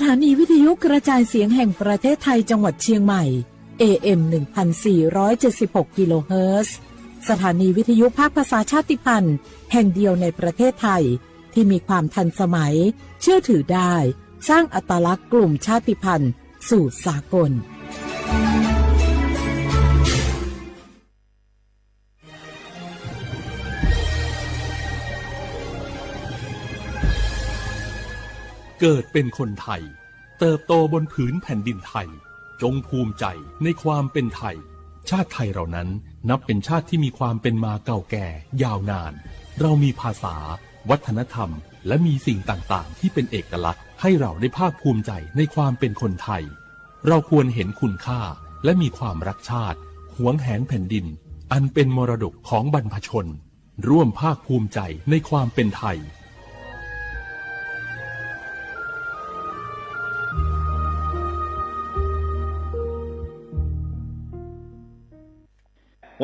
ถานีวิทยุกระจายเสียงแห่งประเทศไทยจังหวัดเชียงใหม่ AM 1476 กิโลเฮิรตซ์สถานีวิทยุภาคภาษาชาติพันธุ์แห่งเดียวในประเทศไทยที่มีความทันสมัยเชื่อถือได้สร้างอัตลักษณ์กลุ่มชาติพันธุ์สู่สากลเกิดเป็นคนไทยเติบโตบนผืนแผ่นดินไทยจงภูมิใจในความเป็นไทยชาติไทยเรานั้นนับเป็นชาติที่มีความเป็นมาเก่าแก่ยาวนานเรามีภาษาวัฒนธรรมและมีสิ่งต่างๆที่เป็นเอกลักษณ์ให้เราได้ภาคภูมิใจในความเป็นคนไทยเราควรเห็นคุณค่าและมีความรักชาติหวงแหนแผ่นดินอันเป็นมรดกของบรรพชนร่วมภาคภูมิใจในความเป็นไทย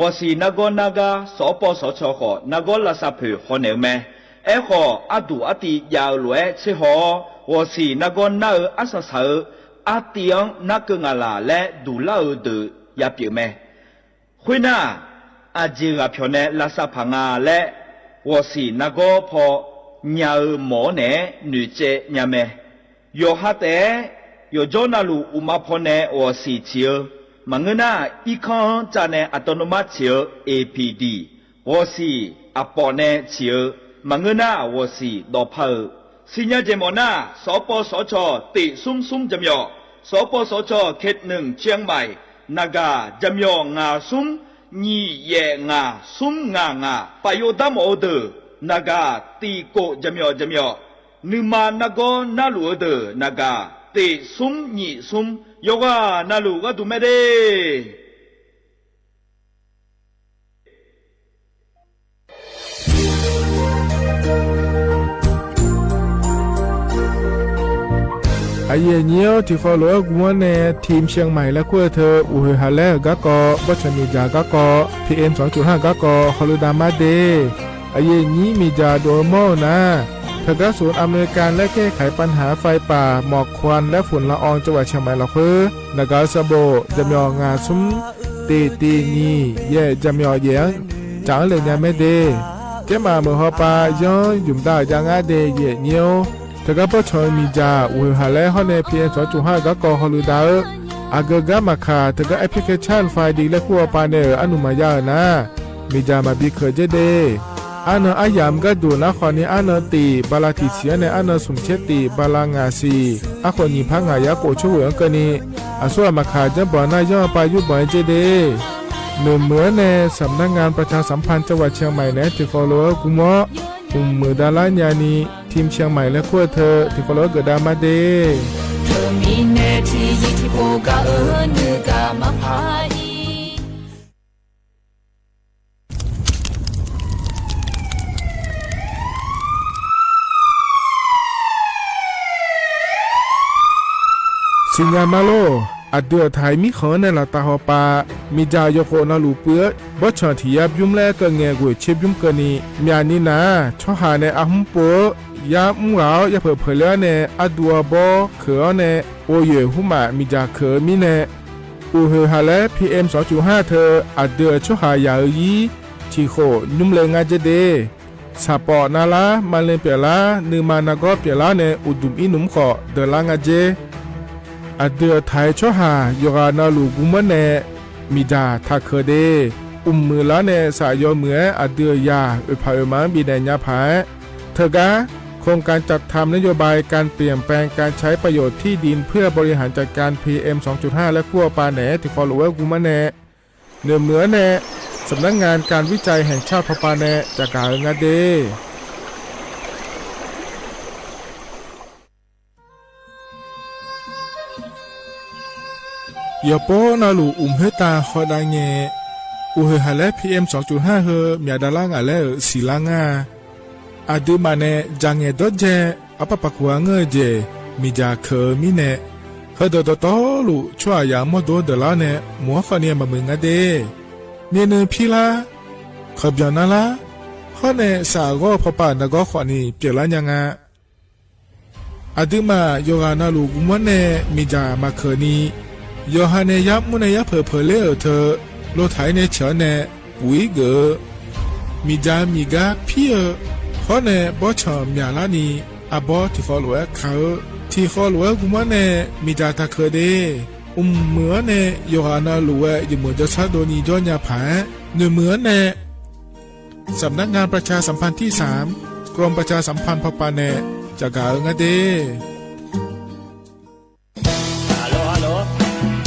我是那个所播所错的那个垃圾票可能咩？阿杜阿弟要来吃好，我是那个阿萨萨阿弟那个阿拉来杜老的也表咩？会那阿姐阿票呢垃圾棚啊来，我是那个破鸟毛呢女仔伢咩？有哈的有做那路乌马婆呢我是招。Mangena ikan jane autonomous chiu APD 我是阿婆呢chiu mangena 我是老婆新日节目呢所播所错地松松怎样所播所错เขต1เชียงใหม่นาฬิกา怎样งาซุมนี่เย่งาซุมงาปะโยดามอเดนาฬิกาตีโก怎样นึมานาโกนาลูเดนาฬิกาตีซุมนี่ซุมโยกานาลูก็ดูไม่ได้ไอเยี่ยวที่ฟอลโล่กัวเนทีมเชียงใหม่และขั้วเธออุยฮาเลกะกอบัชมีจากะกอ PM 2.5 กะกอฮอลดามาเดไอเยี่นี้มีจาโดโมนะทางศูนย์อำนวยการและแก้ไขปัญหาไฟป่าหมอกควันและฝุ่นละอองจังหวัดเชียงใหม่ละเพื่อนากาซาโบจำยองาซุมตีนีเย่จำยอเยียงจังเลยยาไม่เดเจ้ามาเมื่อฮอปาย้อนยุ่มได้ยังอาเดเย่เนียวทางปชมีจาอุยฮาเลฮอนเนพีเอ็น2.5 กะกอฮอลูดาอากกะมาคาทางแอปพลิเคชันไฟดีและขั้วปาเนออนุมายานะมีจามาบีเคเจเดอันอายามก็ดูนะขอนี้อันตีบาลาติเสียในอันสุมเชติบาลางาซีอาคนยิพังหายาโกช่วยกันนี้อาส่วนมาขาจะบ่อนายย่อไปยุบ่อยเจเดเหมือนในสำนักงานประชาสัมพันธ์จังหวัดเชียงใหม่ในที่ฟอลโล่กุมอมือดาราญานีทีมเชียงใหม่และขั้วเธอที่ฟอลโล่เกิดดามาเดเธอมีเนที่ยิที่โปกาเนือกามาพายสิงามาโลอัดเดือไทยมีขอในละตาหอปามีจายโคนาลูเปื้อบชอที่ยับยุ่มแลก็เงยกวยเชบยุ่มกันนี้มีอันนี้นะชอหาในอาหุมปัวยามุงเหลาอย่าเผลอเผลอในอัดดัวบอเขือในโอเยหุมามีจาเขือมีในอูเฮฮาเลPM 2.5 เธออัดเดือชอหายายีที่โคนุ่มเลงาเจเดสาปอนาลามาเลเปียลานือมานากอเปียลาในอุดุมอินุมขอเดลางาเจอเดือไทยชอหายกานาลูกุมเนมีดาทักเคเดมือละเนสายอเหมืออเดือยาอุปายมาบีแดญญาภายเธอกะโครงการจัดทำนโยบายการเปลี่ยนแปลงการใช้ประโยชน์ที่ดินเพื่อบริหารจัดการ PM 2.5 และขั้วปาแหนที่ฟอลโลเวอร์กุมเนเหนือเนสำนักงานการวิจัยแห่งชาติพปาแหนจากการงาเดยาโปนาลูเฮตาฮอดาเงอุเฮฮาเล PM 2.5 เฮมีดาลางาเลศิลางาอาดูมาเนจังเงดเจอปะปะกัวเงเจมีจาเคมีเนเฮดดตอลูชัวยามอโดเดลาเนมัวฟาเนียมามึงาเดเนเนพิลาขบยานาลาฮอเนสาโกพปานากอขวานีเปลายังา อดึมาโยอานาลูกุมเนมีจามาเคนีโยฮาเนยับมุนยับเพอเลอเธอโลไถเนเฉเนปุยเกมีจามีกาพี่ฮอเนบอชอมยาลานีอาบอที่ฟอลเวเขาที่ฟอลเวกุมเนมีจาตาเคเดเหมือนเนโยฮานาลูเวยเหมือนจะชาโดนีจอนยาผาเหมือนเนสำนักงานประชาสัมพันธ์ที่3กรมประชาสัมพันธ์พปาเนจากาเงเดฮัลโหล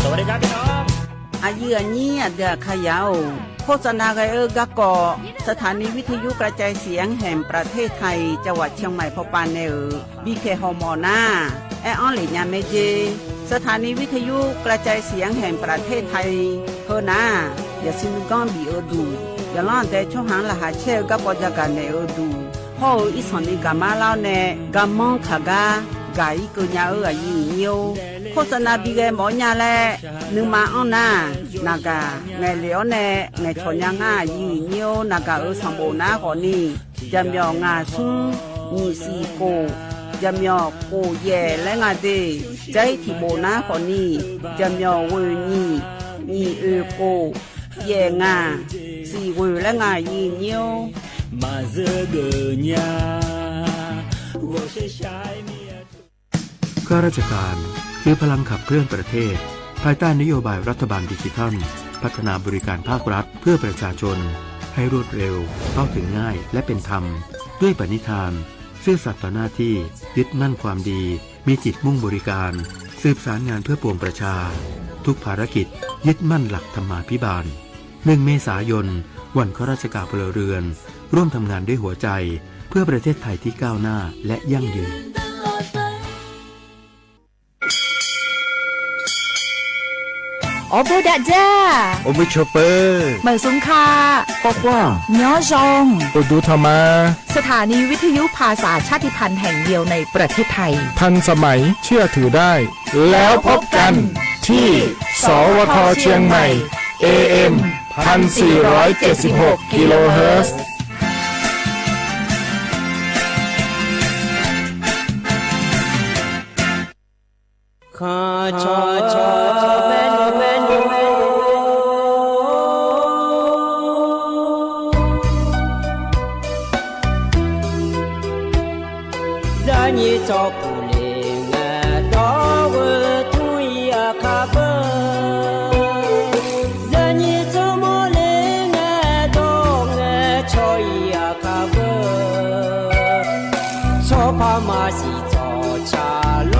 สวัสดีครับพี่น้องอายุอันนี้เดือขยาวโฆษณาไกกะกอสถานีวิทยุกระจายเสียงแห่งประเทศไทยจังหวัดเชียงใหม่พปานเนบีเคฮอมอนาแอออนหลิญาเมเจสถานีวิทยุกระจายเสียงแห่งประเทศไทยเฮนาอย่าซินก้อนบีเอดูอย่าล่อนแต่ช่วงหางละหาเชกะกอจากกันเนเอดูพ่ออีสอนนี่กามาเล่าเนกามองขากากาอีกุญญาอายุเนียวโฆษณาบีเกหมอญาแลนึงมาอ้อนนานากาไงเหลียวเนไงชอนยางายีเนียวนากาสัมโบนาขอนี่จำยองาซุงมีสีโกจำยอโกเย่และงาเดใจที่โบนาขอนี่จำยอเวนี่โกเย่งาสีเวและงายีเนียวมาเจอเกญา我是ชายเมียข้าราชการคือพลังขับเคลื่อนประเทศภายใต้นโยบายรัฐบาลดิจิทัลพัฒนาบริการภาครัฐเพื่อประชาชนให้รวดเร็วเข้าถึงง่ายและเป็นธรรมด้วยปณิธานซื่อสัตย์ต่อหน้าที่ยึดมั่นความดีมีจิตมุ่งบริการสืบสารงานเพื่อปวงประชาทุกภารกิจยึดมั่นหลักธรรมาภิบาล1 เมษายนวันข้าราชการพลเรือนร่วมทำงานด้วยหัวใจเพื่อประเทศไทยที่ก้าวหน้าและยั่งยืนโอโบดาจ้าโอบิชเปอร์เหมือซุงคาปอกว่าย้อจงโอดูธรรมาสถานีวิทยุภาษาชาติพันธุ์แห่งเดียวในประเทศไทยทันสมัยเชื่อถือได้แล้วพบกันที่สวทเชียงใหม่ AM 1476 กิโลเฮิรตซ์ข้าชอแม่นจะนี่จอผู้เลี้ยงดอกทุยคาเบจะนี่จอมเลี้ยงดอกชอยคาเบชอพามาสิจอชาโล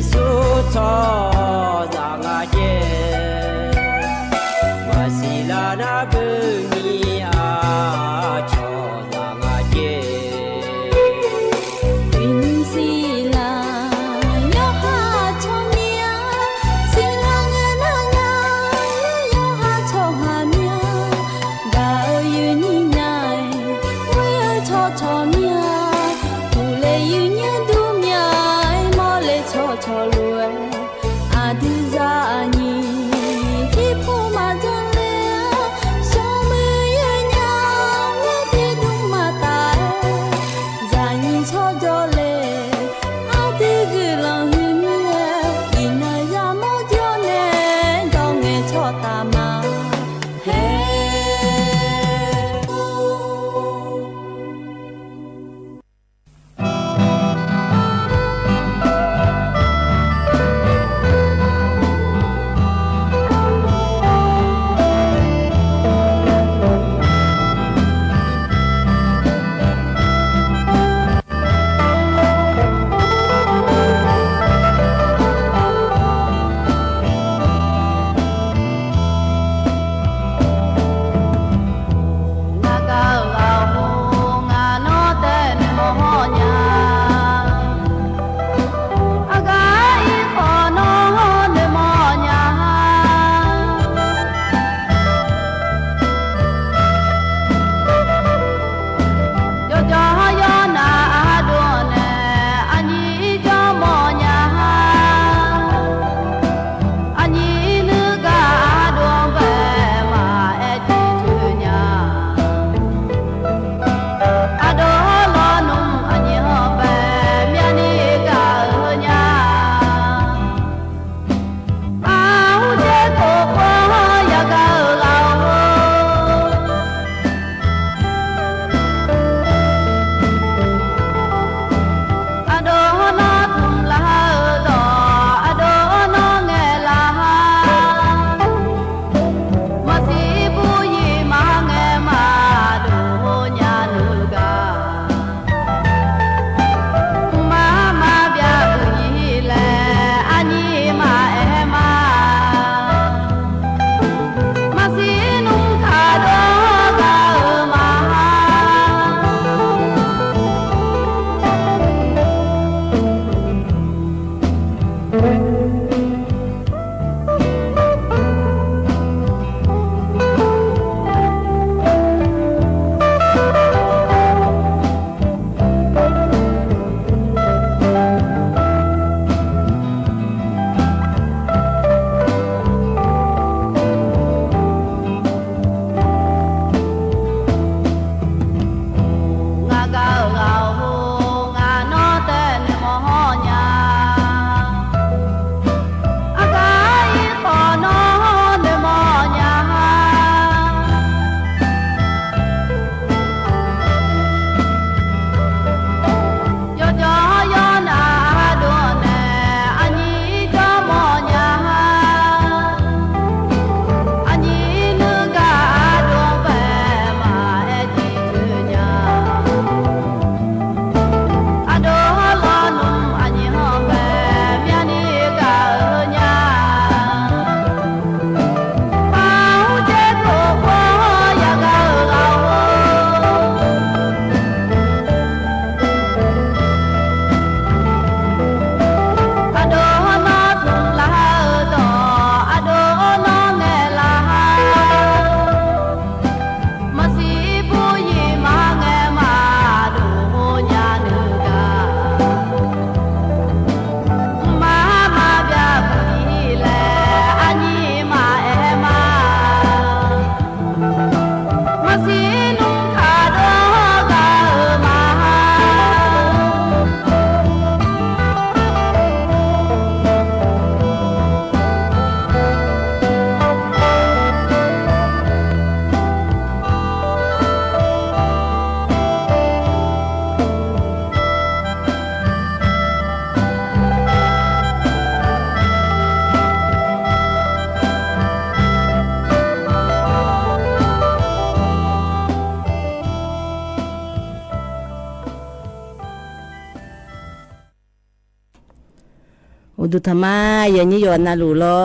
ส ดูธรรมะอย่างนี้อยู่นาลูลอ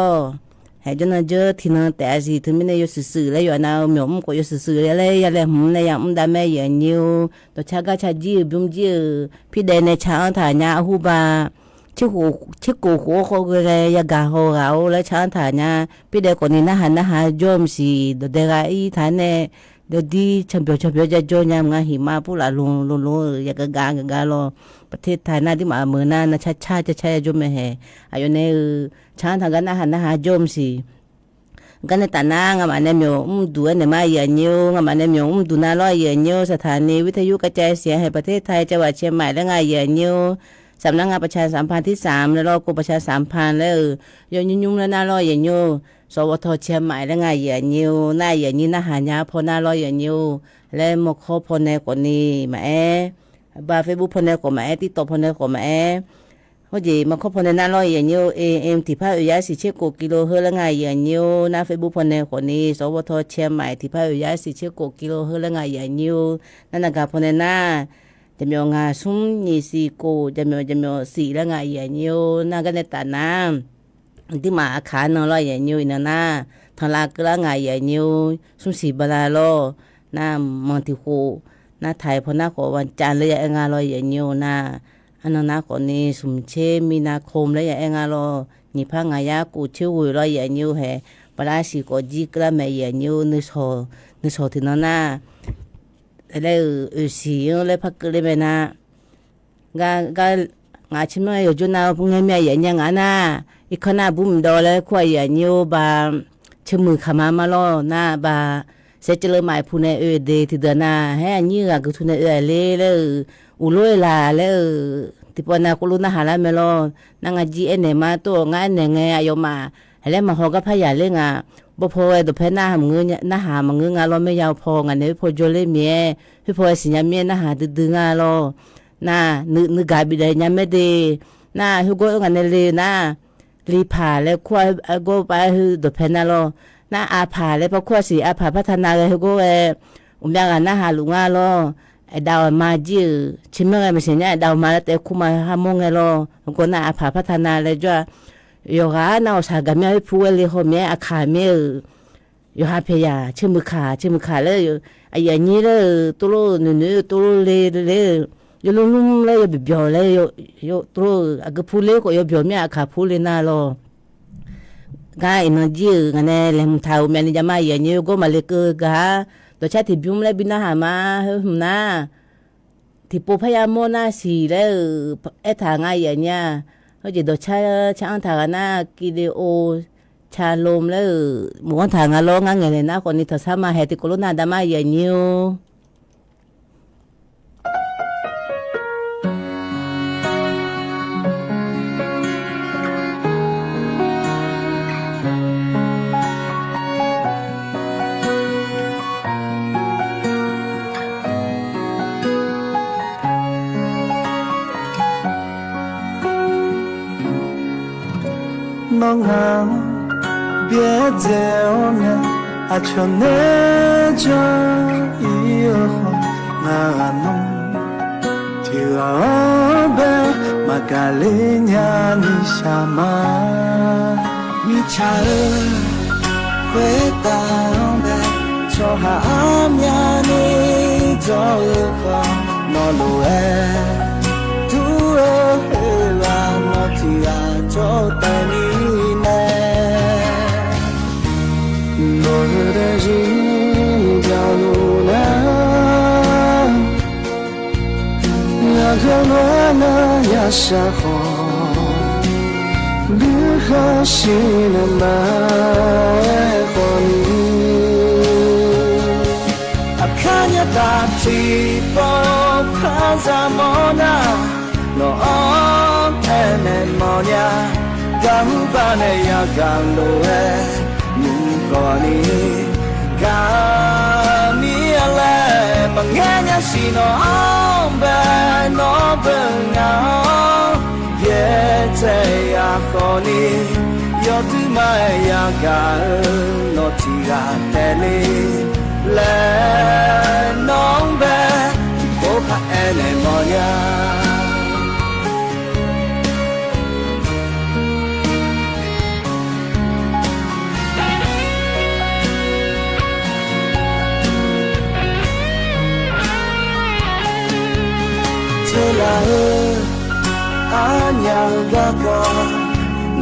ให้จนเจอที่นั่นแต่สิถึงไม่ได้อยู่สื่อๆแล้วอยู่นาหมอมก็อยู่สื่อๆแล้วอย่าเลยหุ่นเลยอย่างดาแม่อย่างนิ้วตัวชากาชาจีบุ้มจีพี่เดนในช้างถ่ายาหูบาชิกูหัวเขาก็เลยยากาหัวเราแล้วช้างถ่ายาพี่เดคนนี้นะฮะจอมสิเดี๋ยวเด็กไอ้ท่านเนี่ยเดี๋ยวดีฉันเปียวจะจอยามงาหิมะพูดละลุงอยากกาลอประเทศไทยน่าที่มาเมืองน่านะชาจะใช้จอมไม่เหอายุเนี่ยช้างทางกันนะฮะจอมสิกันในตานางมันเนี่ยมีดูเนี่ยมาอย่างนี้มันเนี่ยมีดูน่าร้อยอย่างนี้สถานีวิทยุกระจายเสียงแห่งประเทศไทยจังหวัดเชียงใหม่และไงอย่างนี้สำนักงานประชาสัมพันธ์ที่3แล้วกรมประชาสัมพันธ์แล้วยุ่งแล้วน่าร้อยอย่างนี้สวทเชียงใหม่และไงอย่างนี้น่าอย่างนี้น่าหายาพอน่าร้อยอย่างนี้และมกพอในกว่านี้มาบาเฟซบุ๊กพอในกว่ามาติดต่อพอในกว่ามาเขาจีมาคบพอในน่าร้อยอย่างนี้AMที่ภาคยาสิเชกกิโลเฮและไงอย่างนี้น่าเฟซบุ๊กพอในกว่านี้สวทเชียงใหม่ที่ภาคยาสิเชกกิโลเฮและไงอย่างนี้นั่นนะกับพอในน่าจะมีงาซุ้มยี่สิโกจะมีสี่แล้วไงอย่างนี้น่ากันในตาน้ำที่มาขานร้อยอย่างนี้นะน่าทางลากละไงอย่างนี้ซุ้มสีบาลาโลน่ามันที่โคน่าไทยพอน่าขอวันจันทร์เลยอย่างงาร้อยอย่างนี้น่าอันนั้นน่าคนนี้สุ่มเชมีนาคมแล้วอย่างงาร้อยนี่พังงายากูเชื่อร้อยอย่างนี้เหรอปลาสีก็จีกละไม่อย่างนี้นึกโชที่นั่นน่าแล้วสีแล้วพักเลยไปนะก็งาชิมอยู่จนน่าพวกนี้มีอย่างยังอ่ะนะอีกขณะบุ้มดอแล้วควายอย่างนี้บาชมือขมามาล้อนะบาเสร็จเลยหมายพูดเดที่เดินน่ะให้อันนี้ก็ทุนเลยแล้วอุลุยลาแล้วที่ปนาคุลุนะหาละเมลอนางจีเอ็นมาตัวงานเนี่ยไงอายมาแล้วมาหอก็พยาเล่งอ่ะบ่พอตัวเพน่าหามเงินน่าหามเงินงานเราไม่ยาวพองานเนี่ยพอโจเลยเมียพี่พอสิญาเมียน่าหาดึงงานเราน่านึกกาบิได้ยังไม่ดีน่าฮู้ก็งานเลยน่ารีผ่าแล้วควายก็ไปฮู้ตัวเพน่าเราน่าอาผ่าแล้วพอควายสิอาผ่าพัฒนาเลยฮู้ก็ยังน่าหาลุงงานเราไอ้ดาวมาจีชิมเมื่อไม่ใช่เนี่ยดาวมาแล้วแต่คุมาหามงไงเราก็น่าอาผ่าพัฒนาเลยจ้ะยกานาสากามีผู้เลี้ยงเมียอาคาเมียยกหาพยาชื่อมือขาเลยไอ้ยันนี้เลยตัวนู้ตัวเลยยลุ่มเลยยบเลยยตัวอากผู้เลี้ยงก็ยบเมียอาคาผู้เลี้ยงน่าโลก็อินจีกันเนี่ยเล่มท้าวเมียนี่จะมายันนี้ก็มาเล็กก็ตัวชาติบิมเลยบินาหามาหุ่นน่ะที่ปูพยามน่าสีเลยทางไงยันเนี่ยเขาจะดูช้างทางน่ะกิเลโอชาลมแล้วหมู่ทางร้องงั้นเลยนะคนนี้ถ้าสามารถเหตุกรณาดามาอย่างนี้น้องหาง别走呢，阿秋那着以后那侬，提阿贝马嘎里亚你下马，你查了回答呗，说哈阿米亚你走后，那路哎，都哎啦那提阿走带你。落日的日掉路了，那个乱了呀沙河，绿河西了马河里，阿看呀大地包看啥么呢？那爱那么呀，干巴那呀干路哎。Koni kami ale mengenya sino ambe no bengao yete ya koni yo tu mai ya ga no tiga tele le nong be ko pa ele moya nhà ga có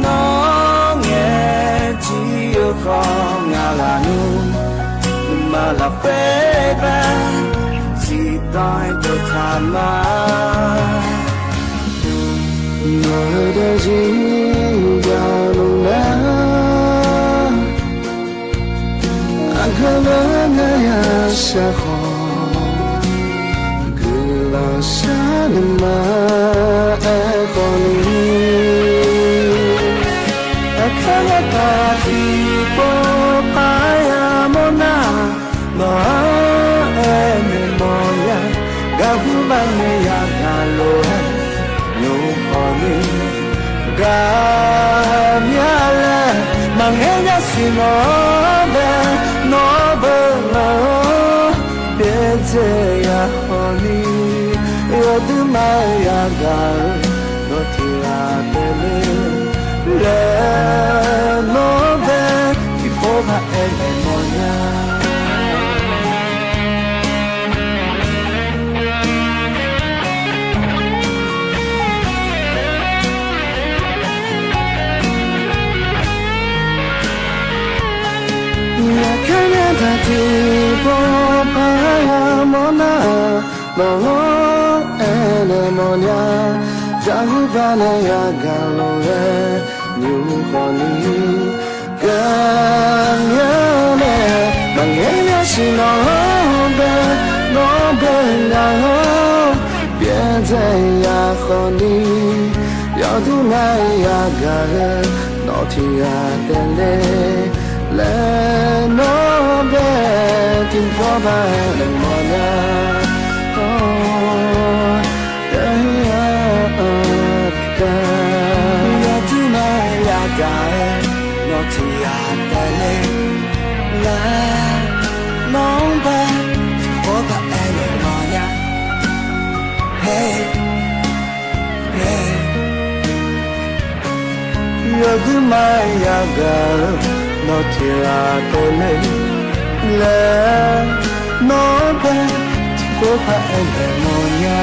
nó nghe chỉ yêu khó ngà là nu mà là phê ba chỉ đòi tôi tham mà người đây chỉ giờ luôn nè anh không ngờ ngày sẽ khó cứ là xa mà em còn đi em không có ta thì bố phải amona nó em mong ya gabu bang ya galo no khoni ga nya la mang ya si no be no be je ya khoni yo tu ma ya ga no ti la te le no be ti po ba em mong ya ti bo pa mona no ene monya jahu bana ya galo re new khoni kanya ne mangenya sino be no be na bien ze ya khoni ya tu na ya ga no ti ya tele le no be tin po ba le mo na oh ya tu na ya ga no ti ya tele le no be tin po ba le mo na hey hey ya tu na ya ga no tira tole le no be ko pa ele monya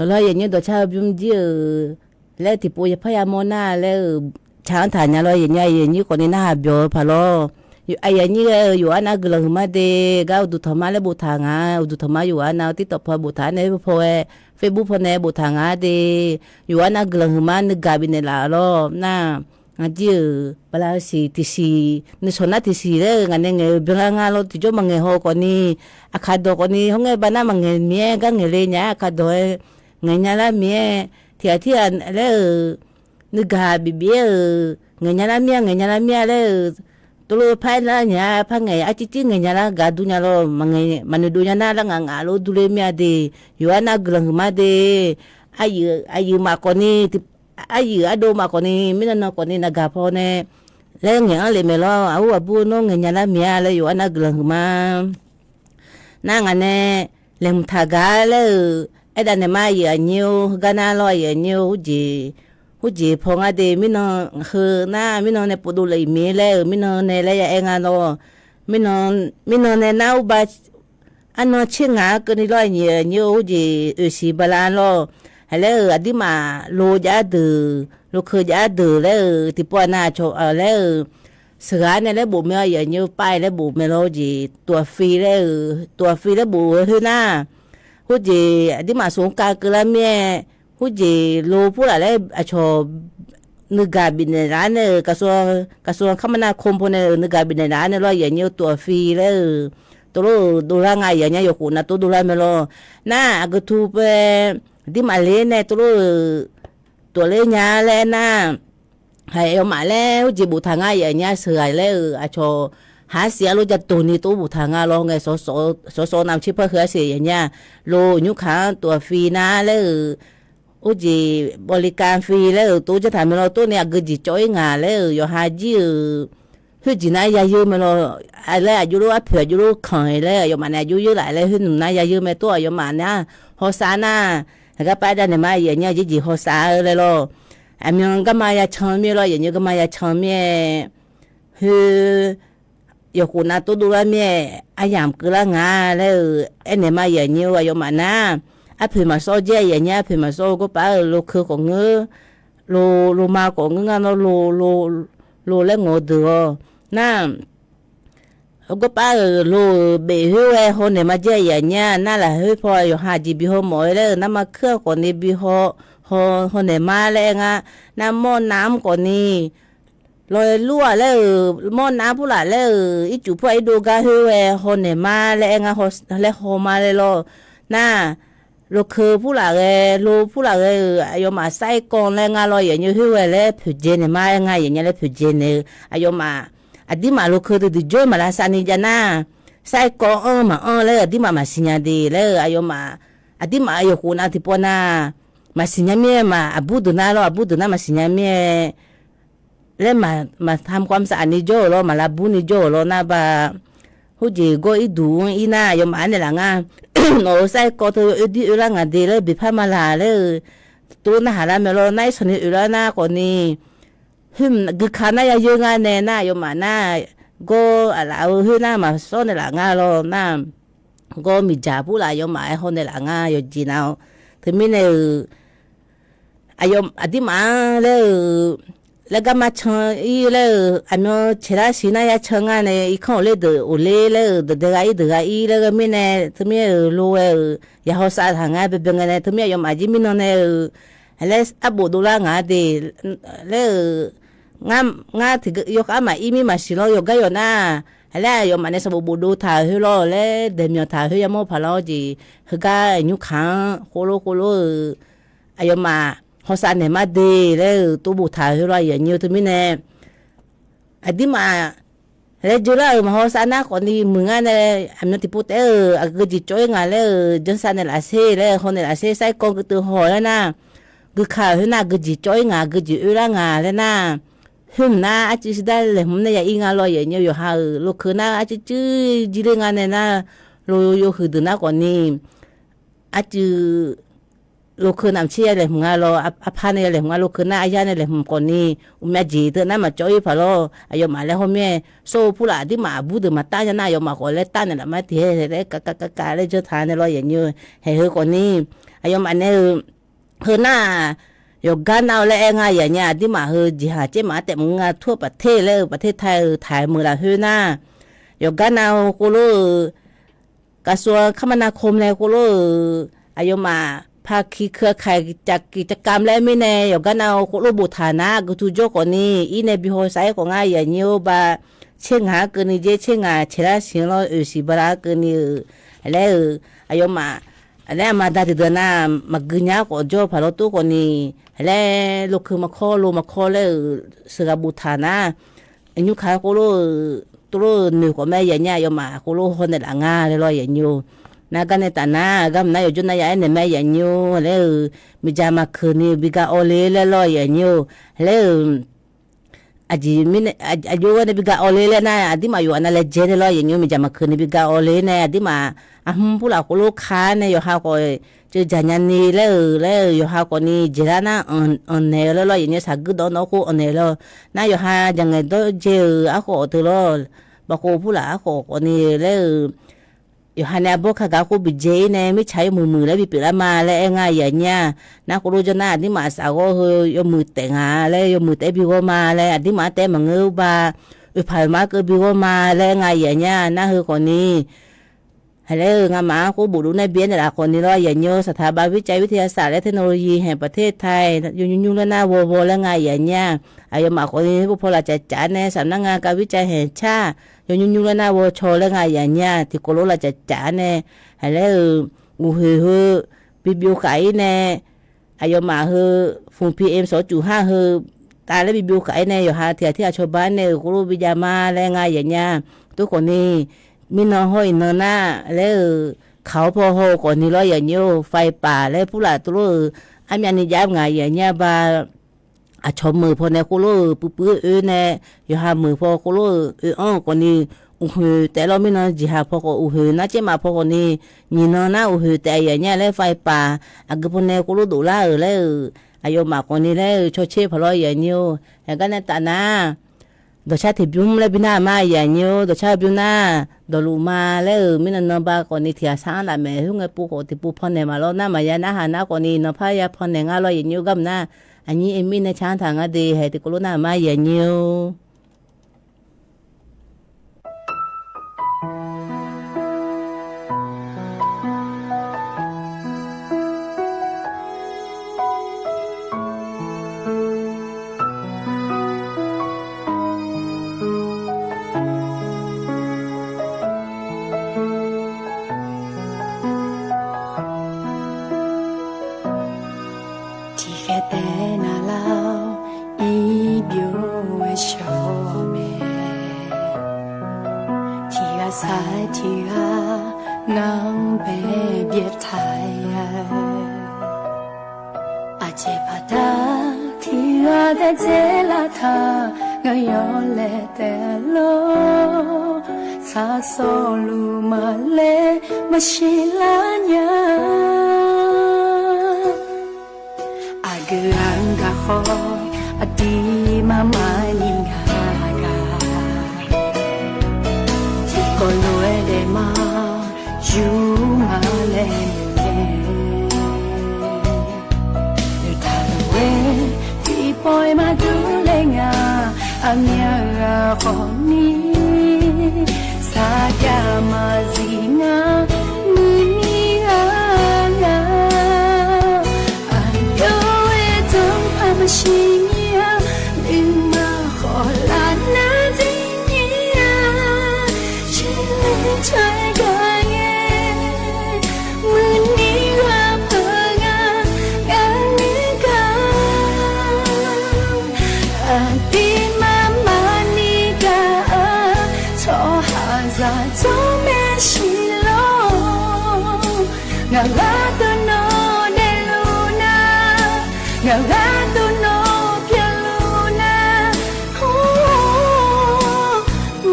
rồi vậy như đồ cha bún dưa lẽ thì bố phải làm món na lẽ chán thà nhà rồi vậy như còn nên học biểu phải lo ai nhưอยู่อันนั้นก็เลยมาเดก็ดูธรรมะแล้วบูทางอ่ะดูธรรมะอยู่อันนั้นที่ต่อพอบูทางเนี่ยพอเฟซบุ๊กพอเนี่ยบูทางอ่ะเดอยู่อันนั้นก็เลยมานึกกาบินเนี่ยละล้อน่ะงั้นเวลาสิที่สินี่ส่วนนั้นที่สิเลยงั้นเนี่ยเวลางานเราที่จะมังเงยหัวคนนี้อาคาดคนนี้เขาเงยบ้านน่ะมังเงยเมียก็เงยเลยเนี่ยอาคาดเงยเนี่ยละเมียที่อันแล้วนึกกาบิเบี้ยเงยเนี่ยละเมียแล้วตัวพายละเนี่ยพังไงอาทิตย์ไงเนี่ยละกาดูเนี่ยละมันดูเนี่ยน่าละงางาลูดูเลยเมียเดอยู่อันนั้นกลังมาเดอายุมาคนนี้อายุอโดมาคนนี้ไม่นานคนนี้นักกาพอเนี่ยแล้วเงี้ยเลยไม่รอเอาว่าบุญน้องเงี้ยละเมียเลยอยู่อันนั้นกลังมานั่งอันเนี่ยเล่มทากาเลยไอ้ดันเนี่ยมาอยู่นิ้วกันน่าลอยอยู่นิ้วหูจีพงอาเดมินองคือหน้ามินองในปุดุเลยมีแล้วมินองในเลยเองอ่ะเนาะมินองในน้าอุบาอันนอเชื่องาก็นี่ลอยเนี่ยนิ้วหูจีสีบาลาน咯แล้วอดีมาโลยาดือโลเคยาดือแล้วที่ปอนาโชแล้วเสือเนี่ยแล้วบุเมียอย่างนิ้วป้ายแล้วบุเมโลจีตัวฟรีแล้วบุคือหน้าหูจีอดีมาสงการกระเมียหูจีโลพูดอะไรอาชอบนึกกาบินในร้านเนี่ยกระทรวงคมนาคมพวกเนี่ยนึกกาบินในร้านเนี่ยเราอย่างนี้ตัวฟรีแล้วตัวดูแลไงอย่างเงี้ยอยู่คุณนะตัวดูแลไม่รอน่าก็ทูไปที่มาเล่นเนี่ยตัวเล่นยาแล้วน่าให้เอามาแล้วจีบุทางไงอย่างเงี้ยเสือแล้วอาชอบหาเสียรู้จะตัวนี้ตัวบุทางไงลองไงโซนำชิปเพื่อเสียอย่างเงี้ยโลยุค้างตัวฟรีนะแล้วอุจิบริการฟรีแล้วตัวจะทำให้เราตัวเนี่ยก็จีจ้อยงานแล้วอยู่หาจี คือจีน่ายายืมมันอะไรอายุรู้ว่าเผื่ออายุรู้ขังเลยยมาเนี่ยอายุยืมหลายเลยคือหนุ่มนายายืมไม่ตัวยมาเนี่ยหัวซาน่าแล้วก็ไปได้เนี่ยมาอย่างเงี้ยจีหัวซาเลยล่ะไอ้เมียก็มายาชงเมียล่ะอย่างเงี้ยก็มายาชงเมียคืออยู่คนน่ะตัวดูแลเมียไอ้ยามคือละงาแล้วไอ้เนี่ยมาอย่างเงี้ยยมาน่ะไอ้เผื่อมาโซ่เจ๊อย่างเงี้ยเผื่อมาโซ่ก็ไปลูกคือของเงือลูมาของเงือเนาะลูแล้วงอเดือน่ะก็ป้าลูเบหื้อคนเนี่ยมาเจออย่างเงี้ยน่าละเฮ้ยพออยู่หาจีบีหัวหมอยเลยน้ำมาเครื่องก่อนนี่บีหัวคนเนี่ยมาแล้วงะน้ำหม้อน้ำก่อนนี่ลอยรั่วแล้วหม้อน้ำผู้หลานแล้วอีจูพวกไอ้ดูกาหื้อคนเนี่ยมาแล้วงะแล้วโฮมาเลยล่ะน่ะลูกคือผู้หลานลูผู้หลานอายุมาใส่กองแล้วงะลอยอย่างเงี้ยหื้อแล้วผิวเจนมาอย่างเงี้ยอย่างเงี้ยแล้วผิวเจนอายุมาอดีมาลูกคือดูจ่อยมาลาสานิจานะใส่กองมาเลยอดีมาสิญญาดีเลยอายุมาอดีมาอายุคนอาทิปนามาสิญญาเมียมาอบูดูน่าloอบูดูน่ามาสิญญาเมียแล้วมาทำความสะอาดนิโจloมาลาบูนิโจloน่าบาหูจีก็อีดูอีน่าอายุมาเนี่ยละงาโน้ใส่กอตัวอีดีอุลางาดีเลยบิพามาลาเลยตัวน่าหาละเมลน่าสนิอุลาน่าคนนี้คือขาน่ายาเยอะงานแน่น่ายมาน่าก็อะไรคือน่ามาซ้อนในหลังงานเราน่าก็มีจ่าผู้หลายยมาไอ้คนในหลังงานอยู่จีนเอาถึงมีในอายมอดีมาเลยแล้วก็มาชงอีเลยอันนู้นเชลาสีน่ายาชงงานในอีกคนเลยเดือดเลยเลยเดือดอีแล้วก็มีในถึงมีรู้ยาหัวสาทางงานเป็นไงถึงมียมอาจีมีนในแล้วอับบูดูแลงานดีแล้วงาถึงยกอามาอีมีมาสิโลยกก็อยู่น่ะแล้วยมอันนี้สมบูรณ์ดูถ่ายให้เราแล้วเดี๋ยวมีถ่ายให้ยามพาเราจีคือก็ยุคขังโคโลอายมาหัวสานเนี่ยมาดีแล้วตัวบุถ่ายให้เราอย่างนี้ตัวนี้เนี่ยอดีมาแล้วจุฬามาหัวสานน่ะคนนี้มึงอ่ะเนี่ยอันนั้นที่พูดก็จีจ่อยงานแล้วจนสานเนี่ยละเซ่แล้วคนเนี่ยละเซ่ใส่กองก็ตัวหัวแล้วน่ะก็ข่าวให้น่ะก็จีจ่อยงานก็จีอุลางานแล้วน่ะน่าอาจจะได้เลยผมเนี่ยยังงานลอยอย่างเงี้ยอยู่หาลูกคือน่าอาจจะจีเรื่องงานเนี่ยน่าลูกอยู่คือดูน่าก่อนนี่อาจจะลูกคือน้ำเชี่ยเลยผมงานเราอภัยเนี่ยเลยผมงานลูกคือน่าอาญาเนี่ยเลยผมก่อนนี่แม่จีเธอน่ามาจ่อยพอเราอายุมาแล้วเขาแม่โซ่ผู้หลานที่มาบูดมาตั้งน่าอายุมาก่อนแล้วตั้งเนี่ยแหละมาเทเลยกะเลยจะทานเนี่ยลอยอย่างเงี้ยให้เธอก่อนนี่อายุมาเนี่ยเธอหน้ายกการเอาแล้วง่ายอย่างเงี้ยที่มาเฮจิหาเจมาแต่มึงทั่วประเทศเลยประเทศไทยถ่ายมือละเฮน่ายกการเอากูรู้กระทรวงคมนาคมเลยกูรู้อายุมาภาคีเครือข่ายจากกิจกรรมและไม่แน่ยกการเอากูรู้บุตรฐานะกูทุจก่อนนี้อีในบิโฮไซของง่ายอย่างเงี้ยบาเช่งหาเกินนี้เจเช่งหาเชลาสิงเราสิบราเกินนี้แล้วอายุมาแล้วมาได้เดือนหน้ามากินยาก็จ่อพาเราตัวคนนี้แล้วลูกคือมาขอแล้วสระบุฐานะอายุขาก็รู้ตัวหนึ่งของแม่ยันยายมาก็รู้คนในหลังงาเลยลอยยันยูนักการในตาหน้าก็นายอยู่ในยันในแม่ยันยูแล้วมีจามาคืนนี้บิกาโอเล่แล้วลอยยันยูแล้วอาจีมินอายุวันนี้บิกาโอเล่แล้วนะอาดิมาอยู่อันนั้นเลยเจนลอยยันยูมีจามาคืนนี้บิกาโอเล่เนี่ยอาดิมาผู้หลักก็ลูกค้าเนี่ยอยู่หาก็จะจันยันนี่แล้วอยู่หาก็นี่เจรานะอันเนี่ยแล้วอย่างเงี้ยสักดอนเอาก็อันเนี่ยแล้วน่าอยู่หาจังไงตัวเจออาก็ตัวแล้วบางคนผู้หลักก็อันนี้แล้วอยู่หาเนี่ยบอกเขาก็บิเจเนี่ยไม่ใช้มือแล้วบิเปิดมาแล้วง่ายอย่างเงี้ยน่าก็รู้จะน่าที่มาสาวก็คือยมือแต่งหาแล้วยมือแต่บิวมาแล้วที่มาแต่มังเงือบาผ่านมาก็บิวมาแล้วง่ายอย่างเงี้ยน่าคือคนนี้แล้วงามากูบุรุษในเบียนแต่ละคนนี่เราอย่างเงี้ยสถาบันวิจัยวิทยาศาสตร์และเทคโนโลยีแห่งประเทศไทยยุ่งแล้วนะโวแล้วไงอย่างเงี้ยอายุมาคนนี้พวกพลาจัดจ่าในสำนักงานการวิจัยแห่งชาติยุ่งแล้วนะโวโชแล้วไงอย่างเงี้ยที่โคโลลาจัดจ่าเนี่ยแล้วอูฮือบิบิวไก่เนี่ยอายุมาฮือฝุ่น PM 2.5ฮือตาและบิบิวไก่เนี่ยอยู่หาเถียที่อาชบ้านเนี่ยกูรู้วิจามาแล้วไงอย่างเงี้ยทุกคนนี่มีน้องห้อยนอหน้าแล้วเขาพอโหก่อนนี้ร้อยอย่างเงี้ยไฟป่าแล้วผู้หลานตัวอันนี้ย้ำไงอย่างเงี้ยบา ชมมือพอในโคโลปื้อแน่อยู่หามือพอโคโลคนนี้แต่เราไม่นอนจิหาพอก็น่าจะมาพอคนนี้นี่นอนนะแต่อย่างเงี้ยแล้วไฟป่าก็พอในโคโลดูล่าแล้วอายุมากคนนี้แล้วชดเชยพอเราอย่างนี้แล้วก็ในตาหน้าดชาติบิวแล้วบินามาอย่างนี้ดชาบิวนาดลูมาแล้วไม่นอนบ้าคนนี้ที่อาสาละแม่หุ่งปูโคติปูพอนในมาแล้วน้ามายานะหานะคนนี้นพายาพอนในงาเราอย่างนี้ก็น่าอันนี้เอ็มมี่ในช้างทางอดีให้ติโคโลนามาอย่างนี้โซลูมาเลมาชิลาญาอาเกอังกะโฮอดีมามานิงากาที่ก็ลวยเดมายูมาเลเนี่ยทางเวที่ปล่อยมาดูเลงาอาเมียคนนี้Sakyamazina munianga ayo etong pamashinya lima kholana dinya chilin chai gaye muniwa phanga ganika ati mama nika cho za cho me shilo ngalato no de luna ngalato no pia luna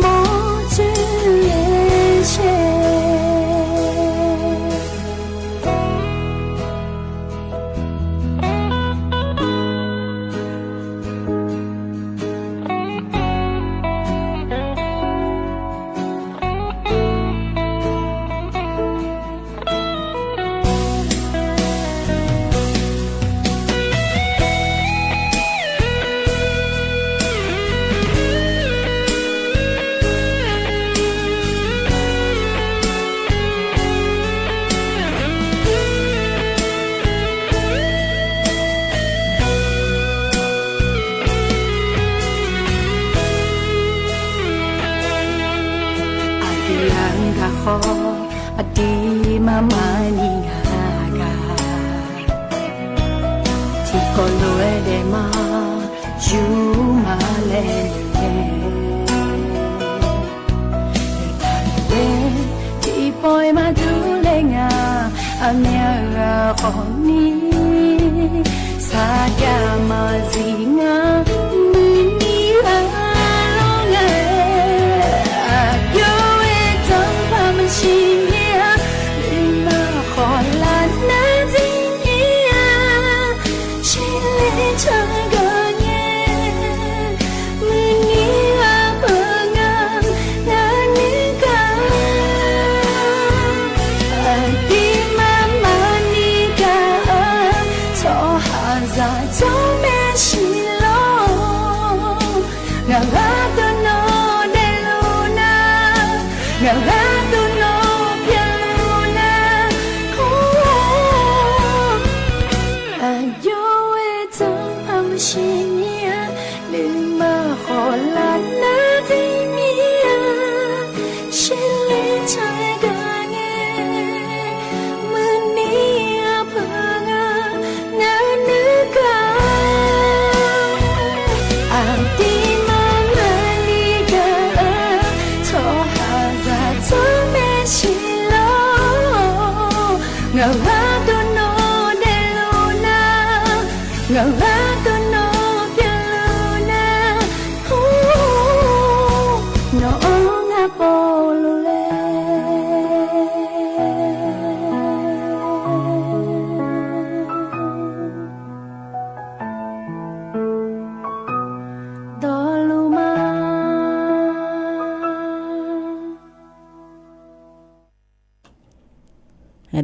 mo chile adi mama ningaga ti kolwe de ma yu ma le ne we ti poi ma du le nga amya ga khoni sa ya ma zinga mini a lo nga yo e tong pa ma shi Ngalato no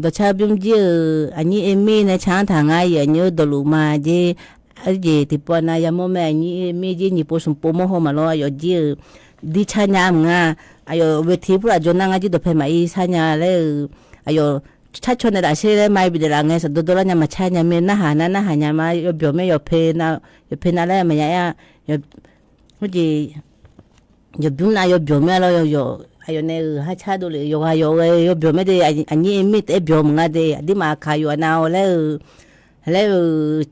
ตัวชาบิมเจียอันนี้เอมี่ในช้างทางไงอย่างเงี้ยดลูมาเจเจที่ปนายามแม่นี่เมเจนี่ปสมปมโหมาลอยเจียดิชญามงาอายุเวทีพระจนงาจิตเพมาอีสัญญาเลยอายุชาชนในราศีเลยไม่บิดละไงสัตว์ตัวละเนี่ยมาชาญามีน่าหาญามาโยบไม่โยเพนาเลยมันยังโยว่าจีโยบุญนายโยบไม่เราโยอายุเนี่ยฮัชาดูเลยโยอายุโยบไม่ได้อันนี้มิตรบมึงอะเดดิมาขายนาวแล้ว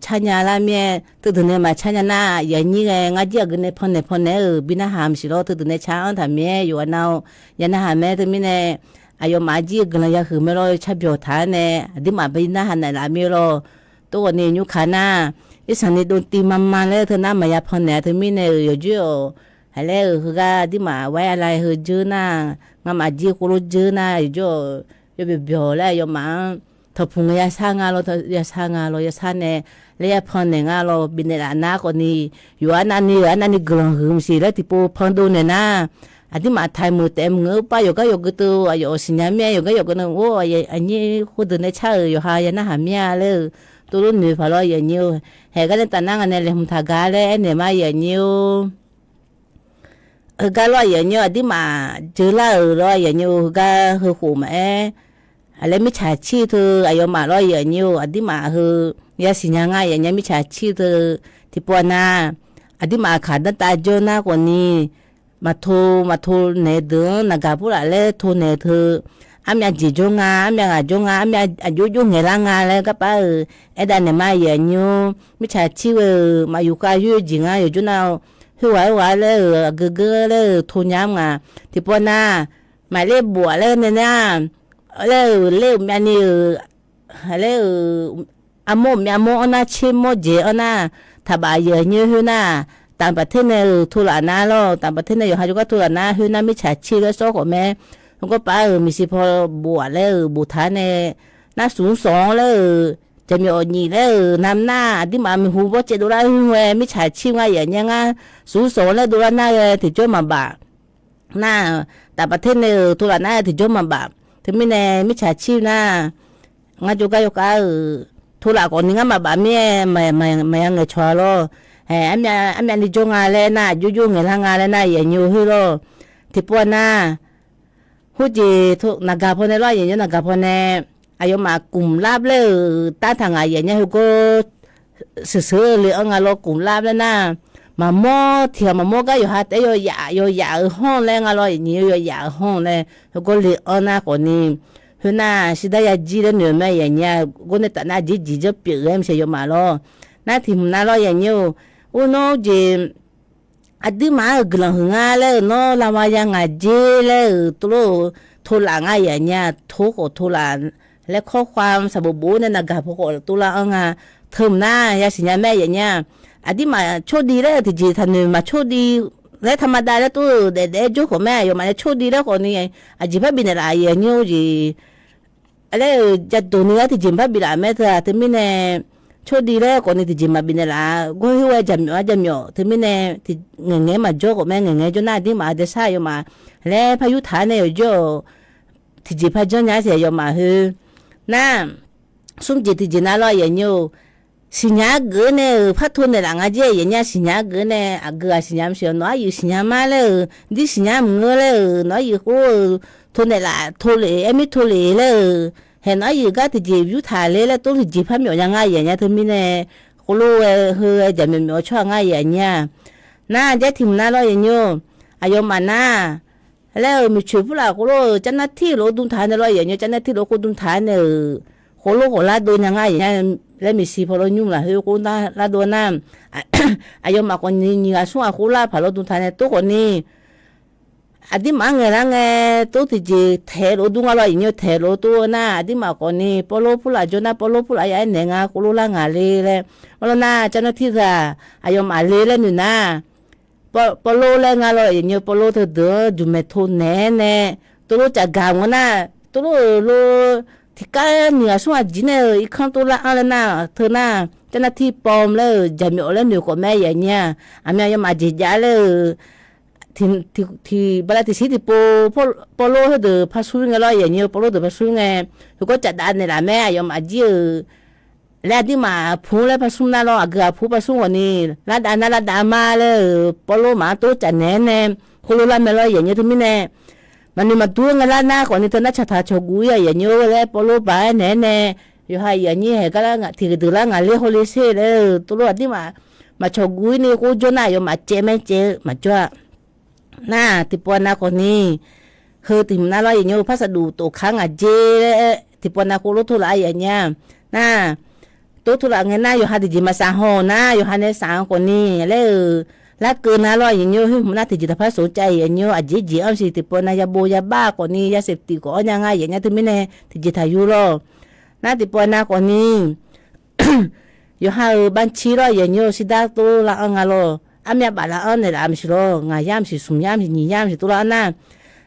ชาญาละเมียตัวเนี่ยมาชาญาหน้าอย่างนี้ไงงาเจียกันเนี่ยพอนบินาหามสิโลตัวเนี่ยช้างทำเมียอยู่นาวยันหามเมียตัวมีเนี่ยอายุมาจีกันเลยคือไม่รอชับโยธาเนี่ยดิมาบินาหันเนี่ยละมีรอตัวนี้ยุคานาอีสันนี่โดนตีมันเลยเธอหน้ามายาพอนเนี่ยเธอมีเนี่ยอยู่จู่แล้วคือก็ดิมาไว้อะไรคือจูน่างามาจีกุลจูน่าอยู่จู่อยู่เบียวแล้วอยู่มาทพุงยาสางาโลยาสางาโลยาสานเนี่ยเลยยาพอนเนี่ยงาโลบินเนี่ยละนาคนนี้อยู่อันนี้กลางหืมสิแล้วที่ปูพอนดูเนี่ยนะอันที่มาไทยมือเต็มเงือป้าอยู่ก็อยู่ก็ตัวอยู่สิญญาเมียอยู่ก็อยู่ก็นึกโอ้อันนี้คนเดินในชาอยู่หายนะหาเมียเลยตัวรุ่นหนึ่งพอเราอย่างนี้เห็นก็เลยตอนนั้นอันนี้เลยหุ่นทากาเลยเนี่ยมาอย่างนี้ก็รออย่างนี้ที่มาเจอแล้วรออย่างนี้ก็คือขู่แม่อะไรไม่ชาชีเธออายุมารออย่างนี้ที่มาคือยาสิญญาง่ายอย่างนี้ไม่ชาชีเธอที่ปวนาที่มาขาดตาโจน่ากว่านี้มาโทเนเดินนักพูดอะไรโทเนเธออามีจีจงอามีจงอามีอายุยุ่งเงลังอะไรก็ไปดันเนี่ยมาอย่างนี้ไม่ชาชีมาอยู่กับยุ่งจริงอยู่จุน่าหัวเลยเกอเลยทุนยามงาที่ปวนาหมายเลขบัวเลยเนี่ยนะเลยแม่นี่เลยอโมน่าชิมโมเจอน่าถ้าบาเยอะนี่คือน่าต่างประเทศเนี่ยทุลานาโลต่างประเทศเนี่ยอยู่หาจุก็ทุลานาคือน่าไม่ฉาชีแล้วโซ่ของแม่ผมก็ไปมีสิพอบัวเลยบุษาเนี่ยน่า02เลยจะมีอันนี้เลยนำหน้าที่มามีหูว่า$7หัวไม่ฉาชีว่าอย่างเงี้ยงั้น02เลย$หน้าเลยถึงจะมาบาหน้าต่างประเทศเนี่ยทุลานาถึงจะมาบาถึงไม่แน่ไม่ฉาชีนะงั้นจุก็ทุลาก่อนนี้งั้นมาบาไม่ยังเงยชัวร์โลอันนี้นิจงอะไรนะยุ่งเงลังอะไรนะอย่างยูฮิโร่ที่ปวนาหูจีทุกนักพนันร้อยอย่างนี้นักพนันอายุมากลุ่มลาบเลยตาทางอย่างนี้ก็สื่อเลยเอางานเรากลุ่มลาบแล้วนะมาโม่เที่ยวมาโม่ก็อยู่หาแต่อยู่ห้องแล้วงานเราอย่างนี้อยู่ห้องแล้วก็เลยเอาหน้าคนนี้คือหน้าสิได้ยาจีแล้วเหนือแม่อย่างนี้ก็เนี่ยแต่หน้าจีจะเปลี่ยนไม่ใช่อยู่มาล้อหน้าที่มันเราอย่างนี้โอ้โน้จีอดีมากลังหงาเลยโน้ลาวายังเจเลยตัวทุลางอย่างนี้ทุกทุลาและข้อความสบุบูเนี่ยนะครับพวกตุลาเอางาเทิมหน้ายาสิญญาแม่อย่างเงี้ยอันที่มาโชคดีแล้วที่จีทันนึงมาโชคดีและธรรมดาแล้วตัวเด็กๆจุกของแม่อยู่มาโชคดีแล้วคนนี้อาจีพบินอะไรอย่างเงี้ยจีอะไรจะตัวนี้ที่จีพบินอะไรแม่เธอที่ไม่แน่โชคดีแล้วคนนี้ที่จีมาบินอะไรก็หิวจำอยู่ที่ไม่แน่ที่เงี้ยมาโจกของแม่เงี้ยจนหน้าที่มาเดซ่าอยู่มาและพายุฐานเนี่ยอยู่ที่จีพาจนย้ายเสียอยู่มาคือน่าสุ่มจิตที่จีน่ารออย่างนี้สิญญาเกินเนี่ยพัดทุนเนี่ยหลังอาเจียอย่างนี้สิญญาเกินเนี่ยเกลือสิญญาเสียน้อยอยู่สิญญามาเลยดิสิญญามึงเลยน้อยอยู่กูทุนเนี่ยละทุเรศไม่ทุเรศเลยเห็นน้อยอยู่ก็ที่จีอยู่ถ่ายเลยแล้วตัวที่จีพัดเหมียวยังไงอย่างเงี้ยเธอมีเนี่ยกูรู้เฮ้ยจะเหมียวช่วยง่ายอย่างเงี้ยน่าจะถิ่มน่ารออย่างนี้อายุมาน่าแล้วมีช่วยพวกเรากูรู้เจ้าหน้าที่รถดุนฐานอะไรอย่างเงี้ยเจ้าหน้าที่รถกูดุนฐานเนี่ยโคโลโคลาโดนยังไงอย่างเงี้ยแล้วมีสิพอเรายุ่งละเฮ้ยกูน่าลาโดนน้ำอายุมากกว่านี้นี่ก็ช่วยโคลาพอเราดุนฐานเนี่ยตัวคนนี้อันที่มาเงินละเงี้ยตัวที่จีเทโรดุงอะไรอย่างเงี้ยเทโรตัวน่ะอันที่มากกว่านี้พอเราพูดละจนน่ะพอเราพูดละอย่างเงี้ยกูรู้ละงานเลยแล้วน่ะเจ้าหน้าที่จะอายุมาเลยแล้วนี่นะปโลแรงอะไรอย่างเงี้ยปโลเธอเด้อจุเมทุนแน่ตัวจะกางวนะตัวที่การเนี่ยส่วนจีเนี่ยอีกครั้งตัวละอะไรนะเธอน่ะเจ้าหน้าที่ปลอมเลยจะมีอะไรหนูกับแม่อย่างเงี้ยอามีอะไรมาจีจ้าเลย ที่บลาติสิที่โปโลเฮดพาสุงละอย่างเงี้ยโปโลเดพาสุงทุกคนจัดอันนี่ละแม่ยอมอาจีแล้วที่มาพูดแล้วพาสุงนั่นละอาเกาพูดพาสุงวันนี้แล้วดานั่นละดามาเลยโปโลมาตัวจัดแน่คนละไม่ละอย่างเงี้ยทุกมิเน่มันนี่มาตัวเงินละหน้าก่อนนี่ตอนนั้นชะตาชกุยอย่างเงี้ยแล้วโปโลไปแน่อยู่ให้อย่างเงี้ยก็แล้วที่ดูแลงานเลี้ยงคนเลี้ยงเสร็จแล้วตัวที่มาชกุยนี่กูจนน่ะยอมมาเจไม่เจมาจ้าน่าที่ปวนาคนนี้คือที่มันน่าร้อยอย่างเงี้ยพัสดุตัวค้างเจที่ปวนาคนรู้ทุลายอย่างเงี้ยน่าตัวทุลายเงี้ยน่าอยู่หาที่จิมาสาหอน่าอยู่หาในสางคนนี้แล้วเกินน่าร้อยอย่างเงี้ยมันน่าที่จิตพัสสนใจอย่างเงี้ยอาจจะเอาสิที่ปวนายาโบยาบ้าคนนี้ยาเสพติดก็ยังไงอย่างเงี้ยที่ไม่แน่ที่จิตอายุรอน่าที่ปวนาคนนี้อยู่หาบัญชีร้อยอย่างเงี้ยสิดาตัวละอังกฤษอามีบาลาอันเนี่ยอามิชโรงายามสิสุมยามสินิยามสิตุลานะ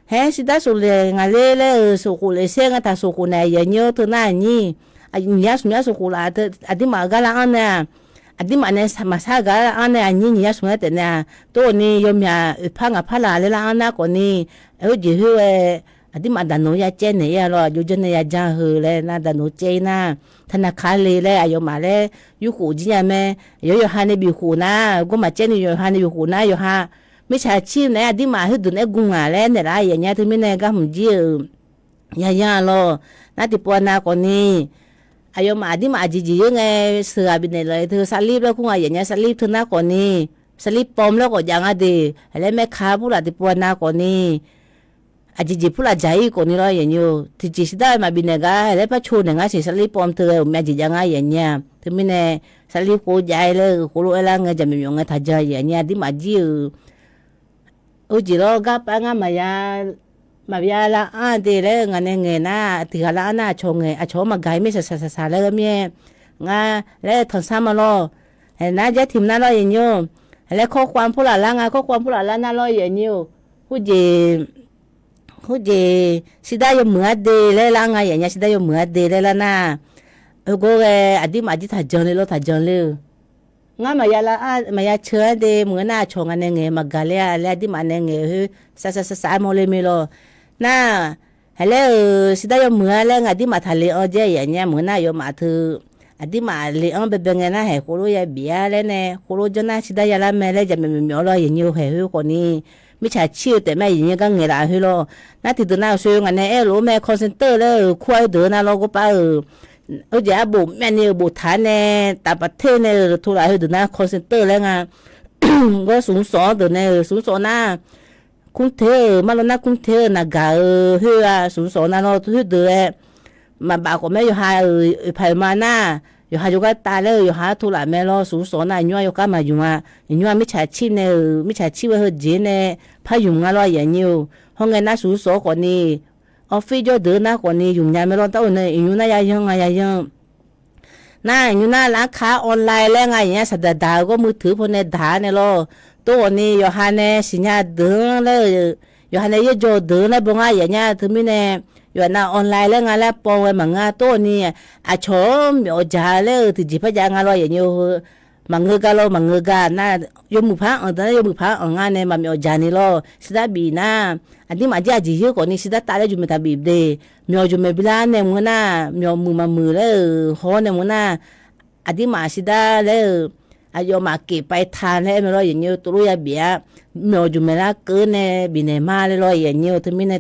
เฮ้สิดาสุเลงาเลสุกุเลเซงตาสุกุเนยเนยตัวนั่นนี่อานิยาสุมยาสุกุลาอดีมากาลาอันเนี่ยอดีมาเนี่ยมาซากาลาอันเนี่ยนี่นิยาสุมยาแต่เนี่ยตัวนี้ยมยาพังพัลาเลลาอันน่ะคนนี้จิฮืออดีมาดานอยาเจนเนี่ยรออยู่จนเนี่ยจางฮือเลยนะดานเจนะธนาคารเลยอายุมาเลยอยู่ขู่จีนแม่อยู่หาในบิวขู่นะก็มาเจนอยู่หาในบิวขู่นะอยู่หาไม่ใช่ชีพเนี่ยที่มาให้ดูเนี่ยกุ้งอะไรเนี่ยอะไรอย่างเงี้ยที่ไม่เนี่ยก็หุ่นจียารอน่าติปวนาคนนี้อายุมาที่มาจียังไงเสือบินเลยเธอสลิปแล้วกุ้งอย่างเงี้ยสลิปเธอหน้าคนนี้สลิปปอมแล้วก็ยังอะดีแล้วแม่ค้าพูดอะไรติปวนาคนนี้อาจจะพูดอะไรคนนี้เราอย่างเงี้ยที่จีสิได้มาบินเองก็แล้วพอชวนเองก็สิสลิปปอมเธอแม่จียังไงอย่างเงี้ยที่ไม่เนี่ยสลิปกูใจเลยกูรู้อะไรเงี้ยจะไม่ยอมเงี้ยทัศน์อย่างเงี้ยที่มาจีจีเราก็ไปงั้นมาบิอาละอันเดียเลยงั้นเงี้ยนะที่ฮาละอันน่ะชงเงี้ยชงมาไกลไม่สาเลยก็มีงั้นแล้วทนซ้ำมาล้อเห็นนะจะถิ่มนั่นเราอย่างเงี้ยแล้วข้อความพูดอะไรงั้นข้อความพูดอะไรนั่นเราอย่างเงี้ยผู้เจสิได้ยมเหมือเดเลยละไงอย่างเงี้ยสิได้ยมเหมือเดเลยละนะก็อดีมาจิตาจังเลยทัศน์เลยงั้นมายาละมายาเชื่อเดเหมือนน่าชงอันเงี้ยมากาเลียแล้วดีมาเงี้ยสาโมเลมิโลน่าแล้วสิได้ยมเหมือแล้วอดีมาทะเลอเจอย่างเงี้ยเหมือนน่ายมมาถืออดีมาเลอเบบเงี้ยนะให้คุรุยาเบียเลยเนี่ยคุรุจนะสิได้ยาละแม่เลยจะไม่มีอะไรอย่างเงี้ยให้คนนี้ไม่ใช่ชิวแต่แม่อย่างเงี้ยก็เงี้ยละให้เราน่าติดตัวน่าช่วยกันเนี่ยรู้แม่คอนเซนเตอร์เลยควายเดินน่ะเราก็ไปจะบุแม่เนี่ยบุฐานเนี่ยแต่ประเทศเนี่ยทุเรศเดินน่ะคอนเซนเตอร์แล้วไงก็สูงสองเดินเนี่ยสูงสองน่ะคุ้งเทมาแล้วน่ะคุ้งเทน่ะกาเฮือสูงสองน่ะเราทุกเดือนมาบอกว่าแม่อยู่หาไผ่มาน่ะอยู่หาอยู่ก็ตายแล้วอยู่หาทุเรศแม่เราสูงสองน่ะยัวอยู่ก็มาอยู่มายัวไม่ใช่ชีพเนี่ยไม่ใช่ชีพว่าเจเนี่ยพายุงอะไรอย่างเงี้ยห้องเงินน่ะสูงสองคนนี้ออฟฟิศจะเดินหน้าคนนี้อยู่ยังไม่รอดตัวเนี่ยอยู่น่ายังน่าอยู่น่าร้านค้าออนไลน์แล้วไงอย่างเงี้ยสัตว์ดาวก็มือถือพวกเนี่ยด่าเนี่ยล้อตัวนี้อยู่หาเนี่ยสิญญาเดินเลยอยู่หาเนี่ยยังจะเดินเลยบ่งอะไรอย่างเงี้ยถึงไม่เนี่ยอยู่น่าออนไลน์แล้วไงแล้วปองไว้มังงาตัวนี้อาชมอยู่จ่าเลยที่จีบยังไงล้ออย่างเงี้ยมังเงกาล้อมังเงกาน่ายมมือพังตอนนั้นยมมือพังงานเนี่ยมันมีจ่านี่ล้อสิได้บีน่าอันนี้มาจากจีเยอะกว่านี้สิได้ตายแล้วจุ่มตาบีบเดมีจุ่มเบลาเนี่ยมึงน่ะมีมือเลยหัวเนี่ยมึงน่ะอันนี้มาสิได้แล้วอายุมาเก็บไปทานแล้วไม่รออย่างเงี้ยตัวรู้ยาเบียมีจุ่มละเกินเนี่ยบีเนี่ยมาเลยรออย่างเงี้ยถึงไม่เนี่ย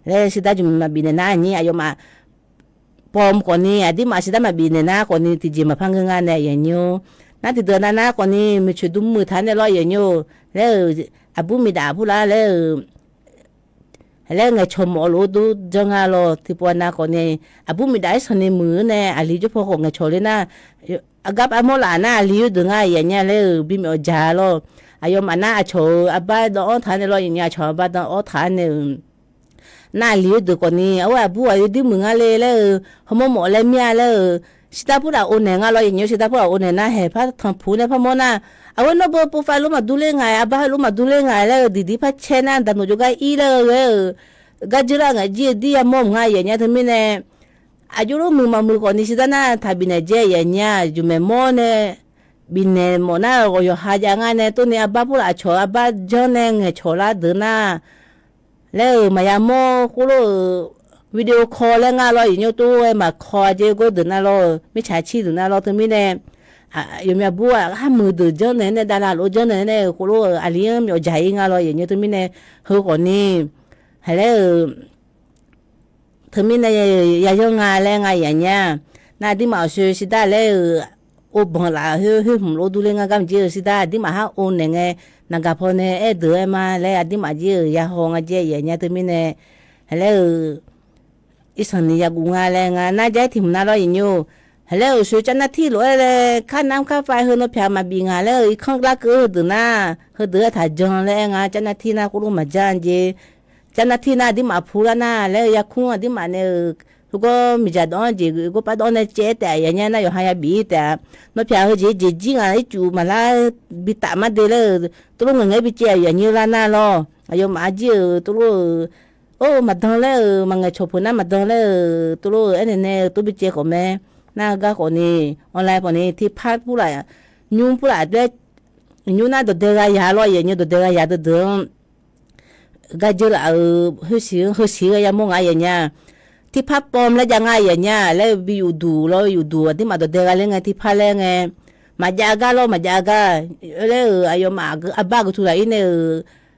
แล้วสิได้จุ่มมาบีเนี่ยน่าอย่างนี้อายุมาปอมกว่านี้อันนี้มาสิได้มาบีเนี่ยน่ากว่านี้ที่จีมาพังงานเนี่ยอย่างเงี้ยน่าติดเดินน่ากว่านี้มีช่วยดุมือทานเนี่ยรออย่างเงี้ยแล้วอาบุมีด่าพูดแล้วไงชมอรูดูจังอะไรที่ปวนาคนนี้อาบุมีได้สนมือเนี่ยอาลีจุพอของไงชเลยนะอากับอโมลานะอาลีอยู่ดึงไงอย่างเงี้ยเลยบิมอจาโลอายมอานาโชอาบ้าดอทานเนี่ยอย่างเงี้ยชอบบ้าดอทานเนี่ยน่าลีอยู่ดึงคนนี้เอาว่าบัวอยู่ดึงมึงอะไรเลยหมอเลยเมียเลยสิตาพูดเอาเนี่ยงั้นเราอย่างเงี้ยสิตาพูดเอาเนี่ยนะเห็นพระทำผู้เนี่ยพระมอนะเอาว่าโนบโปรไฟล์รู้มาดูเรื่องไงอาบ้ารู้มาดูเรื่องไงแล้วดีๆพัชเชนันแต่หนูจะก็อีเลยก็จะร่างจีดีมอมไงอย่างเงี้ยทั้งมิเนี่ยอายุรู้มือมามือก่อนนี่สิตานะทำบินเจอย่างเงี้ยจุ่มมอเนี่ย บินเนโมนาโยหาอย่างงั้นเนี่ยตัวนี้อาบ้าพูดอาชออาบ้าเจอเนี่ยไงชอลาเดินหน้าแล้วมายามโมคุโรวิดีโอคอลแล้วงานเราอย่างเงี้ยตัวมาคอเจก็เดินหน้าเราไม่ใช่ชี้เดินหน้าเราถึงไม่แน่อยู่มีบัวห้ามือเดินเจอเนี่ยดาราโลเจอเนี่ยคุโรอาลีมอยู่ใจงานเราอย่างเงี้ยถึงไม่แน่เฮอคนนี้ให้แล้วถึงไม่แน่อย่าโยงงานแล้วงานอย่างเงี้ยน่าที่มาช่วยสิได้แล้วโอ้บังลาเฮ้ผมรู้ดูเรื่องงานเจอสิได้ที่มาหาโอนเนี่ยไงนักพอเนี่ยเดือมาแล้วที่มาเจอยาหงเจอย่างเงี้ยถึงไม่แน่แล้วอีสันนี่ยากูงาแรงน่าใจถิ่มน่ารออย่างอยู่แล้วช่วยเจ้าหน้าที่หลวงเลยค่าน้ำค่าไฟเฮนอพยามาบิงาแล้วอีกข้างล่างก็เดือหน้าเฮเดือถ่ายจงแรงเจ้าหน้าที่น่ากูรู้มาจานเจเจ้าหน้าที่น่าที่มาพูดน่าแล้วยาคุ้งที่มาเนี่ยทุกคนมีจัดอนเจก็ไปตอนนี้เจแต่อย่างเงี้ยน่าอยู่หายบีแต่นอพยาเฮเจเจจิงอะไรจู่มาละบิตามาเดลตัวลุงเงี้ยบิเจอย่างนี้ละน่ารออายุมาเจตัวลุงโอ้มาดังเลยมังเงชอบพูดนะมาดังเลยตัวรู้เอ็นเนี่ยตัวบิเจก็แม่น่าก็คนนี้ออนไลน์คนนี้ที่พัดผู้ไรยุ่งผู้ไรเด็กยุ่งน่าตัวเด็กยาลอยอย่างเงี้ยตัวเด็กยาตัวเดิมก็เจอละเฮสียังมองอะไรอย่างเงี้ยที่พัดปอมแล้วยังไงอย่างเงี้ยแล้ววิวดูแล้วอยู่ดูที่มาตัวเด็กอะไรเงี้ยที่พัดแล้วไงมาจาก็แล้วมาจาก็แล้วอายุมาอับบ้าก็ทุเรศเนี่ย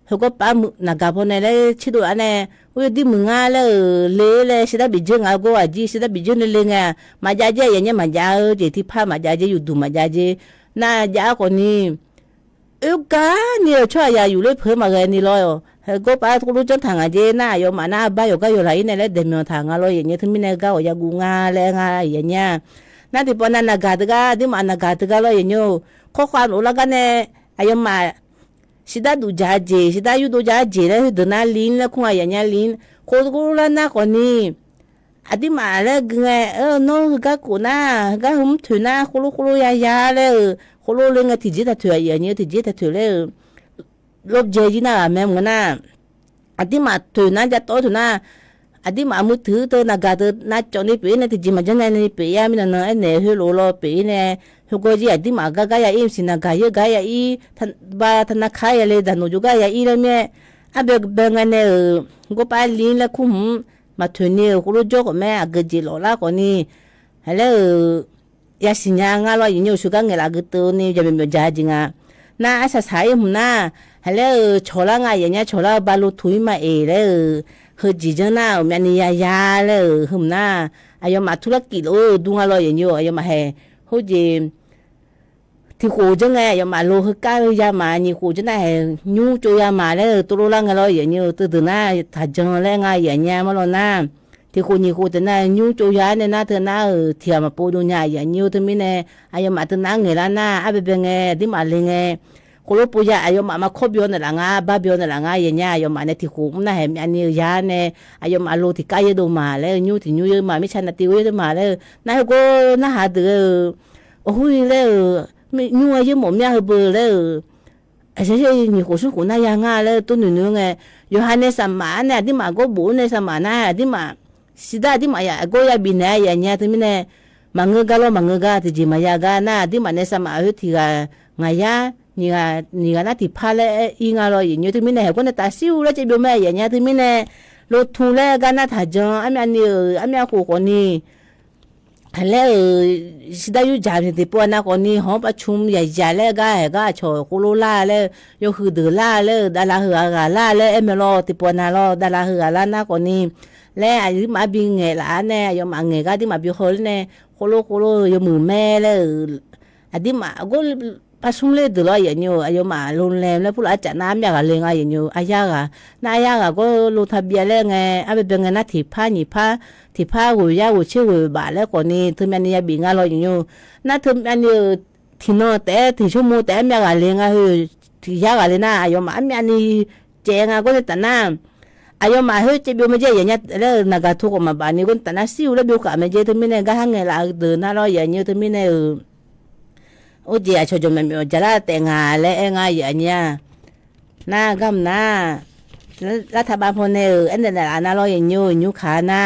เขาก็ป้านักพนันเลยชิดอันเนี่ยว่าที่มึงอ่ะเลยสิได้บิจงอ่ะก็ว่าจีสิได้บิจงเลยไงมาจากอย่างเงี้ยมาจากเจที่พามาจากอยู่ดูมาจากน่าจากคนนี้กันเนี่ยช่วยยาอยู่เลยเพิ่มมาเลยนี่เลยก็ป้าทุกรู้จักทางอ่ะเจน่าโยมาน่าบ้าโยก็อยู่ไรเนี่ยแล้วเดินมาทางอ่ะเลยอย่างเงี้ยถึงไม่เนี่ยก็อยากกูงาเลยงาอย่างเงี้ยน่าที่ปนนักการตก็ที่มานักการตก็เลยอย่างเงี้ยข้อความอุลกันเนี่ยอายุมาสิได้ดูจ่าเจสิได้อยู่ดูจ่าเจแล้วเดินหน้าลิ้นแล้วคงอย่างเงี้ยลิ้นโคตรกูรู้แล้วนะคนนี้อดีมาแล้วไงน้องก็กูน่าก็หุ่มถือหน้าคุรุยาแล้วคุรุเรื่องที่จีตถืออย่างเงี้ยที่จีตถือแล้วลบเจจีน่าแม่มึงน่ะอดีมาถือหน้าจะโตถือหน้าอดีมามือถือตัวนักการ์น่าจอนี่ปีนี่ที่จีมาจังเนี่ยปียามีนั่นเนี่ยเฮโลโลปีเนี่ยทุกคนจีอดีมากะกายอิมสินะกายกายอีท่านบ้าท่านนักขายเลยดันโนจุกายอีเลยเนี่ยอาเบกเบงเนี่ยก็ไปลินแล้วคุ้มมาถือเนี่ยคุรุโจก็แม่กะจีโลละคนนี้แล้วยาสิญญางาลอยอยู่สุกังเงลากตัวนี่จะเป็นแบบจ่าจริงอ่ะน่าอาศัยสายหุ่นน่ะแล้วโชลางาอย่างเงี้ยโชลาบาลุถุยมาแล้วเฮจีจังน่ะแม่นี่ยาแล้วหุ่นน่ะอายุมาธุรกิจดูงาลอยอย่างเงี้ยอายุมาให้ฮู้จีที่กูจังไงอย่ามาโลหะก้าวยามานี่กูจะได้ยูโจยามาแล้วตัวรู้ละไงเราอย่างนี้ตัวน่าถ้าจังแล้วไงอย่างเงี้ยมาแล้วนะที่กูนี่กูจะได้ยูโจยาเนี่ยนะเธอน่าเทียมมาปูดูเนี่ยอย่างนี้ตัวมีเนี่ยอายุมาตัวน่าเงล่ะนะอาเบเบงที่มาเลยไงกูรู้ปุยอายุมาคบย้อนหลังบ้าย้อนหลังอย่างเงี้ยอายุมาเนี่ยที่กูมันน่าเห็นอันนี้ยาเนี่ยอายุมาโลที่ใกล้จะดูมาแล้วยูที่ยูเยอะมาไม่ใช่นาทีเว้ยมาแล้วน่ากูน่าหาเดือโอ้ยแล้วไม่ยูอายุหมดเนี่ยเบอร์แล้วไอ้เช่ๆนี่กูสู้กูน่ายางาแล้วตัวหนึ่งไงยูฮันเนี่ยสมาเนี่ยที่มาก็บุญเนี่ยสมานะที่มาสิได้ที่มาอยากก็อยากบินเนี่ยอย่างเงี้ยที่มันเนี่ยมังเงก็แล้วมังเงก็ที่จีมายากานะที่มาเนี่ยสมาที่ก็ไงยะนี่ก็น่าที่พาเลยอีงาลอยอย่างเงี้ยที่มันเนี่ยก็เนี่ยตาซิวแล้วจะดูแม่อย่างเงี้ยที่มันเนี่ยรถทุเรศกันน่าถ้าจังอันนี้กูคนนี้แล้วสิได้อยู่จามที่ปวนะคนนี้หอประชุมใหญ่ๆแล้วก็โชว์คุรุล่าแล้วยกคือเดือล่าแล้วดาราเหือกาล่าแล้วเอ็มรอที่ปวนะรอดาราเหือล่านะคนนี้แล้วอายุมาบิงเงล่ะเนี่ยยมาเงก็ที่มาบิโคลเนี่ยคุรุยมือแม่แล้วอาทิมาก็ประชุมเลยเดือดอย่างเงี้ยอายุมาโรงแรมแล้วผู้หลักจัดน้ำอยากอะไรอย่างเงี้ยอายากน่าอายากก็ลงทะเบียนแล้วไงอาเป็นไงนะที่ผ้าหัวยาหัวเชื่อหัวบาแล้วก่อนนี้ถึงแม้เนี่ยบิงอะไรอย่างเงี้ยน่าถึงแม้เนี่ยที่นอนแต่ที่ชั่วโมงแต่ไม่อยากอะไรไงที่ยากอะไรนะอายุมาไม่อันนี้เจงก็จะแต่น้ำอายุมาเฮ้ยจะบิวไม่เจอย่างเงี้ยแล้วนักทุกคนมาบ้านนี้ก็แต่น้าซิวแล้วบิวกะไม่เจถึงไม่เนี่ยก็หางเงี้ยละเดินน่ารออย่างเงี้ยถึงไม่เนี่ยโอ้เจ้าชอบมันมีจะละแต่งาและงาอย่างเงี้ยน่ากำน่ารัฐบาลพลเนี่ยอันนั้นน่ะน่ารออย่างยูขาน่า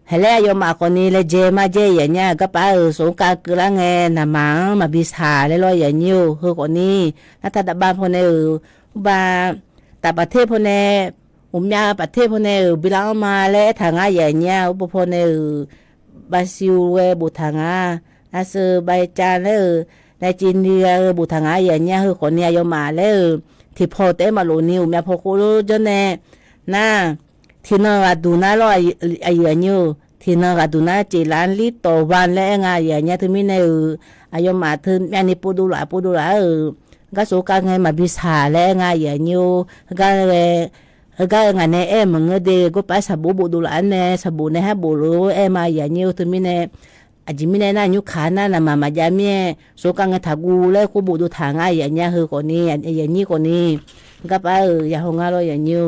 ให้แล้วโยมาคนนี้เลยเจมาเจอย่างเงี้ยก็ป้าสงการคือละไงน่ะมังมาบิสาเลยลอยอย่างนิ้วคือคนนี้แล้วถ้าบ้านพวกนี้บ้าแต่ประเทศพวกนี้ยาประเทศพวกนี้บิลามาแล้วทางอย่างเงี้ยพวกนี้บราซิลเวบุทางอาเซอร์ไบจานเลยในจีนเดียบุทางอย่างเงี้ยคือคนนี้โยมาเลยที่พอเต้มาลูนิวแม่พอกูรู้จนแน่น่าที่นั่งกัดูน่ารอไอ้อย่างนี้ที่นั่งกัดูน่าจีรันลิโตวันและงานอย่างเงี้ยถึงมีในอายุมาถึงแม่นี่ปูดูหลาก็สู้กันไงมาบิสาและงานอย่างนี้ก็งานในมึงเด็กก็ไปสบู่บูดูหลานเนี่ยสบู่ในฮะบูรู้มาอย่างนี้ถึงมีในอาจจะมีในนั้นยุคขานั่นน่ะมาจามีสู้กันไงถ้ากูแล้วกูบูดูทางอย่างเงี้ยคือคนนี้อย่างนี้คนนี้ก็ไปอย่างงานเราอย่างนี้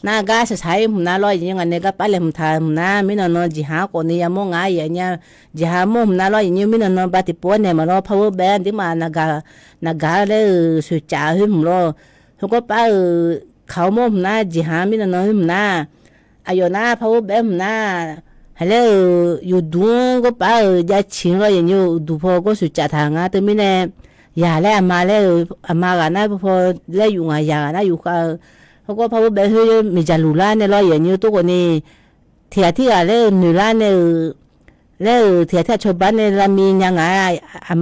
น่ากาใช้ผมน่าลอยอย่างเงี้ยก็ไปเลยผมทำน่าไม่นอนจีหาคนนี้ยังมองอย่างเงี้ยจีหามุมน่าลอยอย่างเงี้ยไม่นอนปฏิปวนเนี่ยมารอ power band ที่มานากาเลยสุดจ้าให้ผมรอเขาก็ไปเขามุมน่าจีหาไม่นอนให้ผมน่าอายุน่า power band ผมน่าฮัลโหลอยู่ดูก็ไปยาชิงเราอย่างเงี้ยดูพอก็สุดจ้าทางแต่ไม่แน่อย่าแล้วมาแล้วมากันนะพอแล้วอยู่ไงอย่านะอยู่ก็เขาก็พาวเวอร์แบงค์ให้มีจารุล่าเนี่ยเราอย่างนี้ตัวคนนี้เทียที่อะไรหนึ่งล้านเนี่ยแล้วเทียที่ชาวบ้านเนี่ยเรามียังไง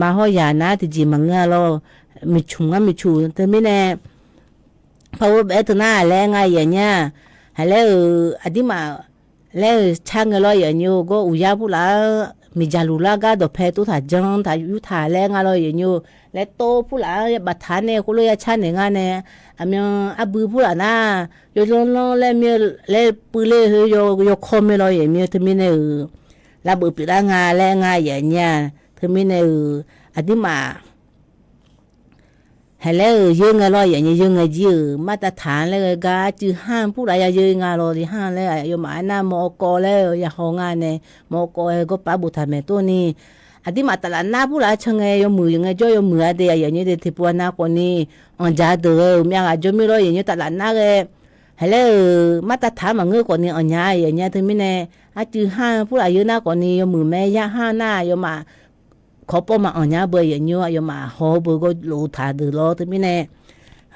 มาห้อยานะที่จีมังเงาเรามีชุ่มก็มีชูแต่ไม่แน่พาวเวอร์แบงค์ตัวหน้าแล้วไงอย่างเงี้ยแล้วอดีมาแล้วช่างเราอย่างนี้ก็อุยาพูละมีจารุล่าก็ดอกเพตุถ่ายจังถ่ายยุถ่ายแล้วไงเราอย่างนี้และโตพูละบัตรฐานเนี่ยเขาเลยชั้นเนี่ยไงเนี่ยอามีอาบูพูละนะโยนลงแล้วมีแล้วปืนเลยโยคอมไม่ลอยอย่างนี้ถึงมีเนี่ยแล้วบุปผางาแล้วงาอย่างเงี้ยถึงมีเนี่ยอดีมาให้แล้วยืงไงลอยอย่างนี้ยืงไงยืมมาตรฐานแล้วก็จื้อห้ามพูละอย่ายืงไงลอยห้ามแล้วโยมาหน้ามอกอแล้วอย่าห้องงานเนี่ยมอกอก็ป้าบุตรแม่ตัวนี้อดีมาตลาดหน้าผู้ละช่างไงยมือยังไงจ่อยมือเดียอย่างนี้เด็กที่ปวดหน้าคนนี้อันจ่าเดือดมีอะไรจ่อไม่รู้อย่างนี้ตลาดหน้าเลยให้แล้วมาตรฐานมันเงือกคนนี้อันยาอย่างนี้ถึงไม่แน่อาจื้อห้าผู้ละยืนหน้าคนนี้ยมือแม่ย่าห้าหน้ายมาขอปอมาอันยาเบยอย่างนี้ยมาหอเบยก็รู้ถ่ายเดือดร้อนถึงไม่แน่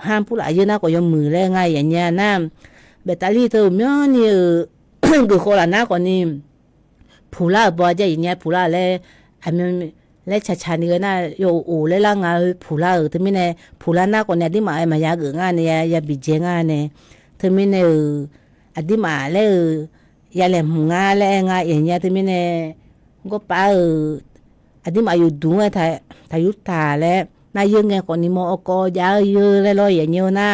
ห้ามผู้ละยืนหน้าก็ยมือแล้วไงอย่างนี้น้ำเบตาลีเธอเมื่อนี่คือคนละหน้าคนนี้ผู้ละบ่ใจอย่างนี้ผู้ละเลยอันนั้นและชาๆนี่ก็น่าโยโอและล่างาผู้ละถึงไม่แน่ผู้ละหน้าคนเนี่ยที่มาอยากงานเนี่ยอยากบิเจงานเนี่ยถึงไม่แน่อดีมาแล้วอยากเล่นงานแล้วงานอย่างเงี้ยถึงไม่แน่ก็ป้าอดีมาอยู่ดูไงถ่ายยุทธาแล้วน่ายังไงคนนี้มอกอยากเยอะแล้วลอยอย่างเงี้ยนะ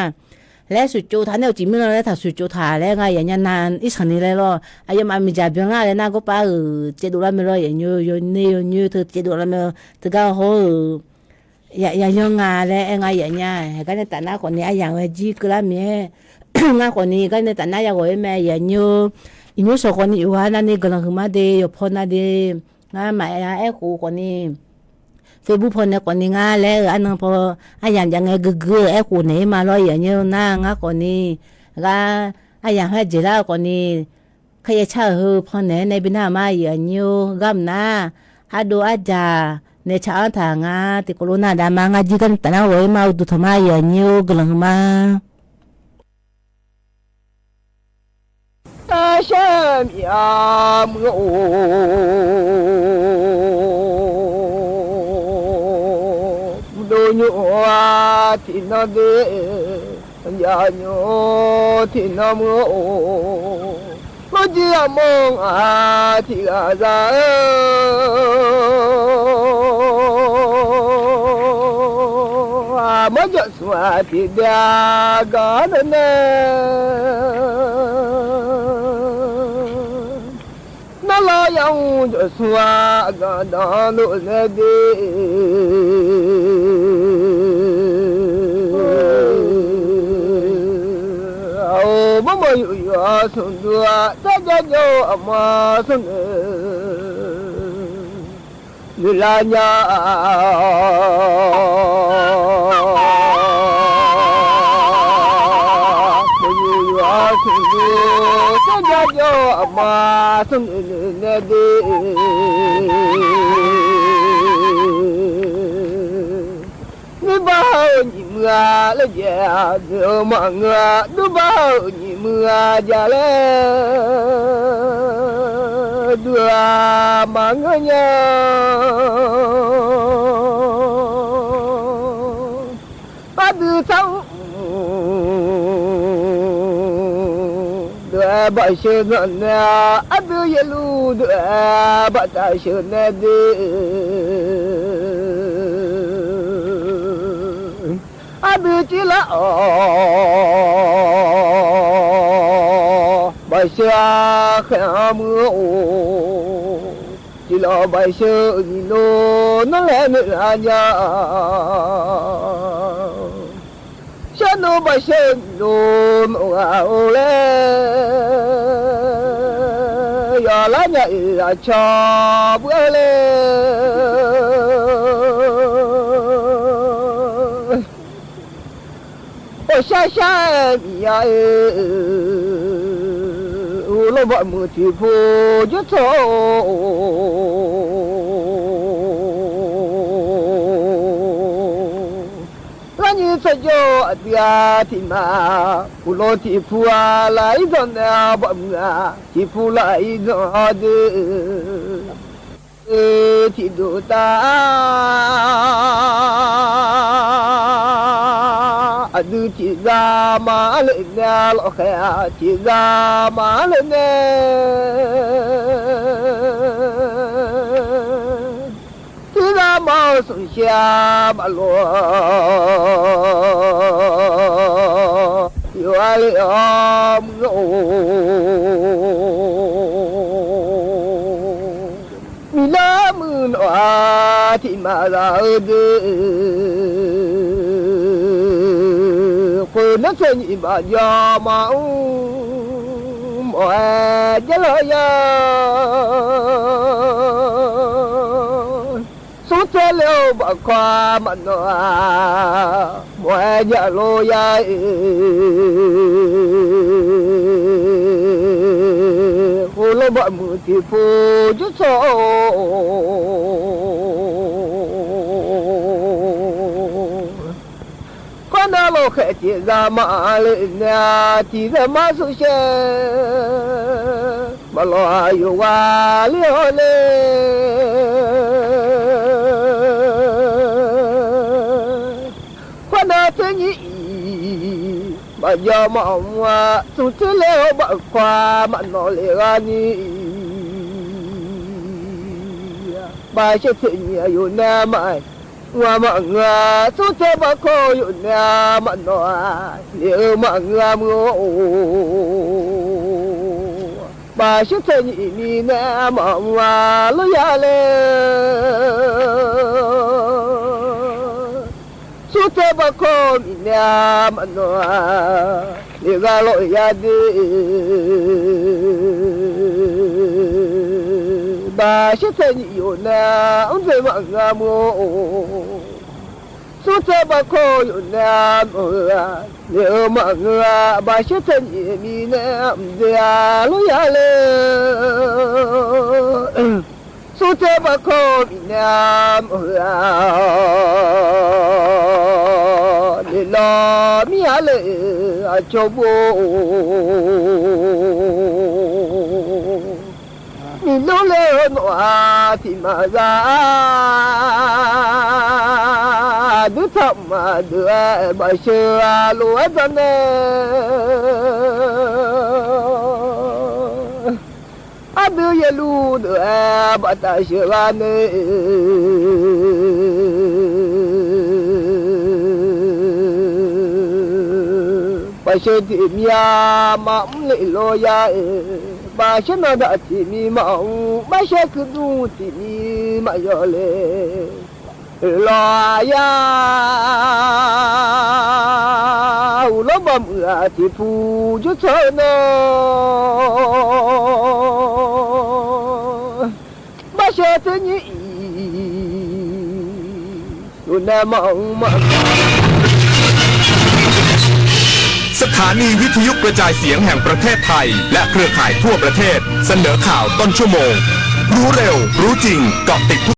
และสุดโจทานเนี่ยจิไม่รู้แล้วถ้าสุดโจทานแล้วไงอย่างเงี้ยนานอีสันนี่เลยล่ะอายุมันมีจับยังไงเลยนะก็ป้าเจดูแล้วไม่รู้อย่างเงี้ยนี่เธอเจดูแล้วไม่เธอก็โหอย่างยังไงแล้วไงอย่างเงี้ยก็ในแต่หน้าคนนี้อย่างว่าจีกระเมียหน้าคนนี้ก็ในแต่หน้าอย่างว่าแม่อย่างเงี้ยอีนู้สองคนนี้ว่านั่นนี่กำลังมาเดียพอนาเดียง่ายไหมไอ้คู่คนนี้เฟซบุ๊กพอเนี่ยคนนี้ง่ายแล้วอันนั้นพอไอ้อย่างไงกึ่ไอ้คู่ไหนมาลอยอย่างเงี้ยหน้าง่ายคนนี้ก็ไอ้อย่างให้เจริญคนนี้ใครจะเช่าพอไหนในบินามาอย่างเงี้ยกัมนาอาดูอาจาในชาวทางที่โคโรนาดามางาจิกันแต่น่าไว้มาดูทำไมอย่างเงี้ยกำลังมา山呀么哦，不牛啊，听那个呀牛听那么哦，我只梦啊听啊啥啊，我就说听的个的呢。老杨就说个当路来的，我们有要送的，大家叫阿妈送的，你来呀。我有要送的。这家叫妈生那的。你把你们啊来家，你忙啊，你把你们啊家来，对啊忙啊呀，把你走，对把些人啊，啊对一路对把大些那的。阿不记了哦，白下看么哦，记了白下你咯，那来没人家，下那白下你咯，么啊哦嘞，呀来呀呀cha不嘞。我下你呀，我老把木头铺就走，那你这叫爹的嘛？我老地铺啊，来一张那把木啊，地铺来一张的，地多大？adu tiga malnya lo kaya tiga malnya tiga mal susya malo yo ali am no milamun ati marade nó chơi nhị bà già mà mẹ chết rồi ya số chơi liêu bà qua mà nó mẹ già lo ya cô lo bà mù thì phù chứ sao na lo khe ti za ma le na ti za ma su she ba lo ayu wa le le kwa na te ni ba ya ma wa su te le ba kwa ma no le ga ni ba she te ni ayu na mai nga ma nga su te ba ko yu na ma no le ma nga mo ba shi te ni mi na ma wa lo ya le su te ba ko mi na ma no le ga lo ya de ba shi te ni yu na un te ma nga mo su te ba ko yu na mo le ma nga ba shi te ni mi na de a lo ya le su te ba ko mi na mo le lo mi a le a cho bo你老了我的妈呀，都他妈的把车落着呢，啊都一路的把大车呢，把车的面嘛没落呀。ba she na da ti mi ma u ba she ku du ti mi ma yo le lo ya u lo ba mu a ti pu ju cho no ba she te ni u na ma u ma สถานีวิทยุกระจายเสียงแห่งประเทศไทยและเครือข่ายทั่วประเทศเสนอข่าวต้นชั่วโมงรู้เร็วรู้จริงเกาะติด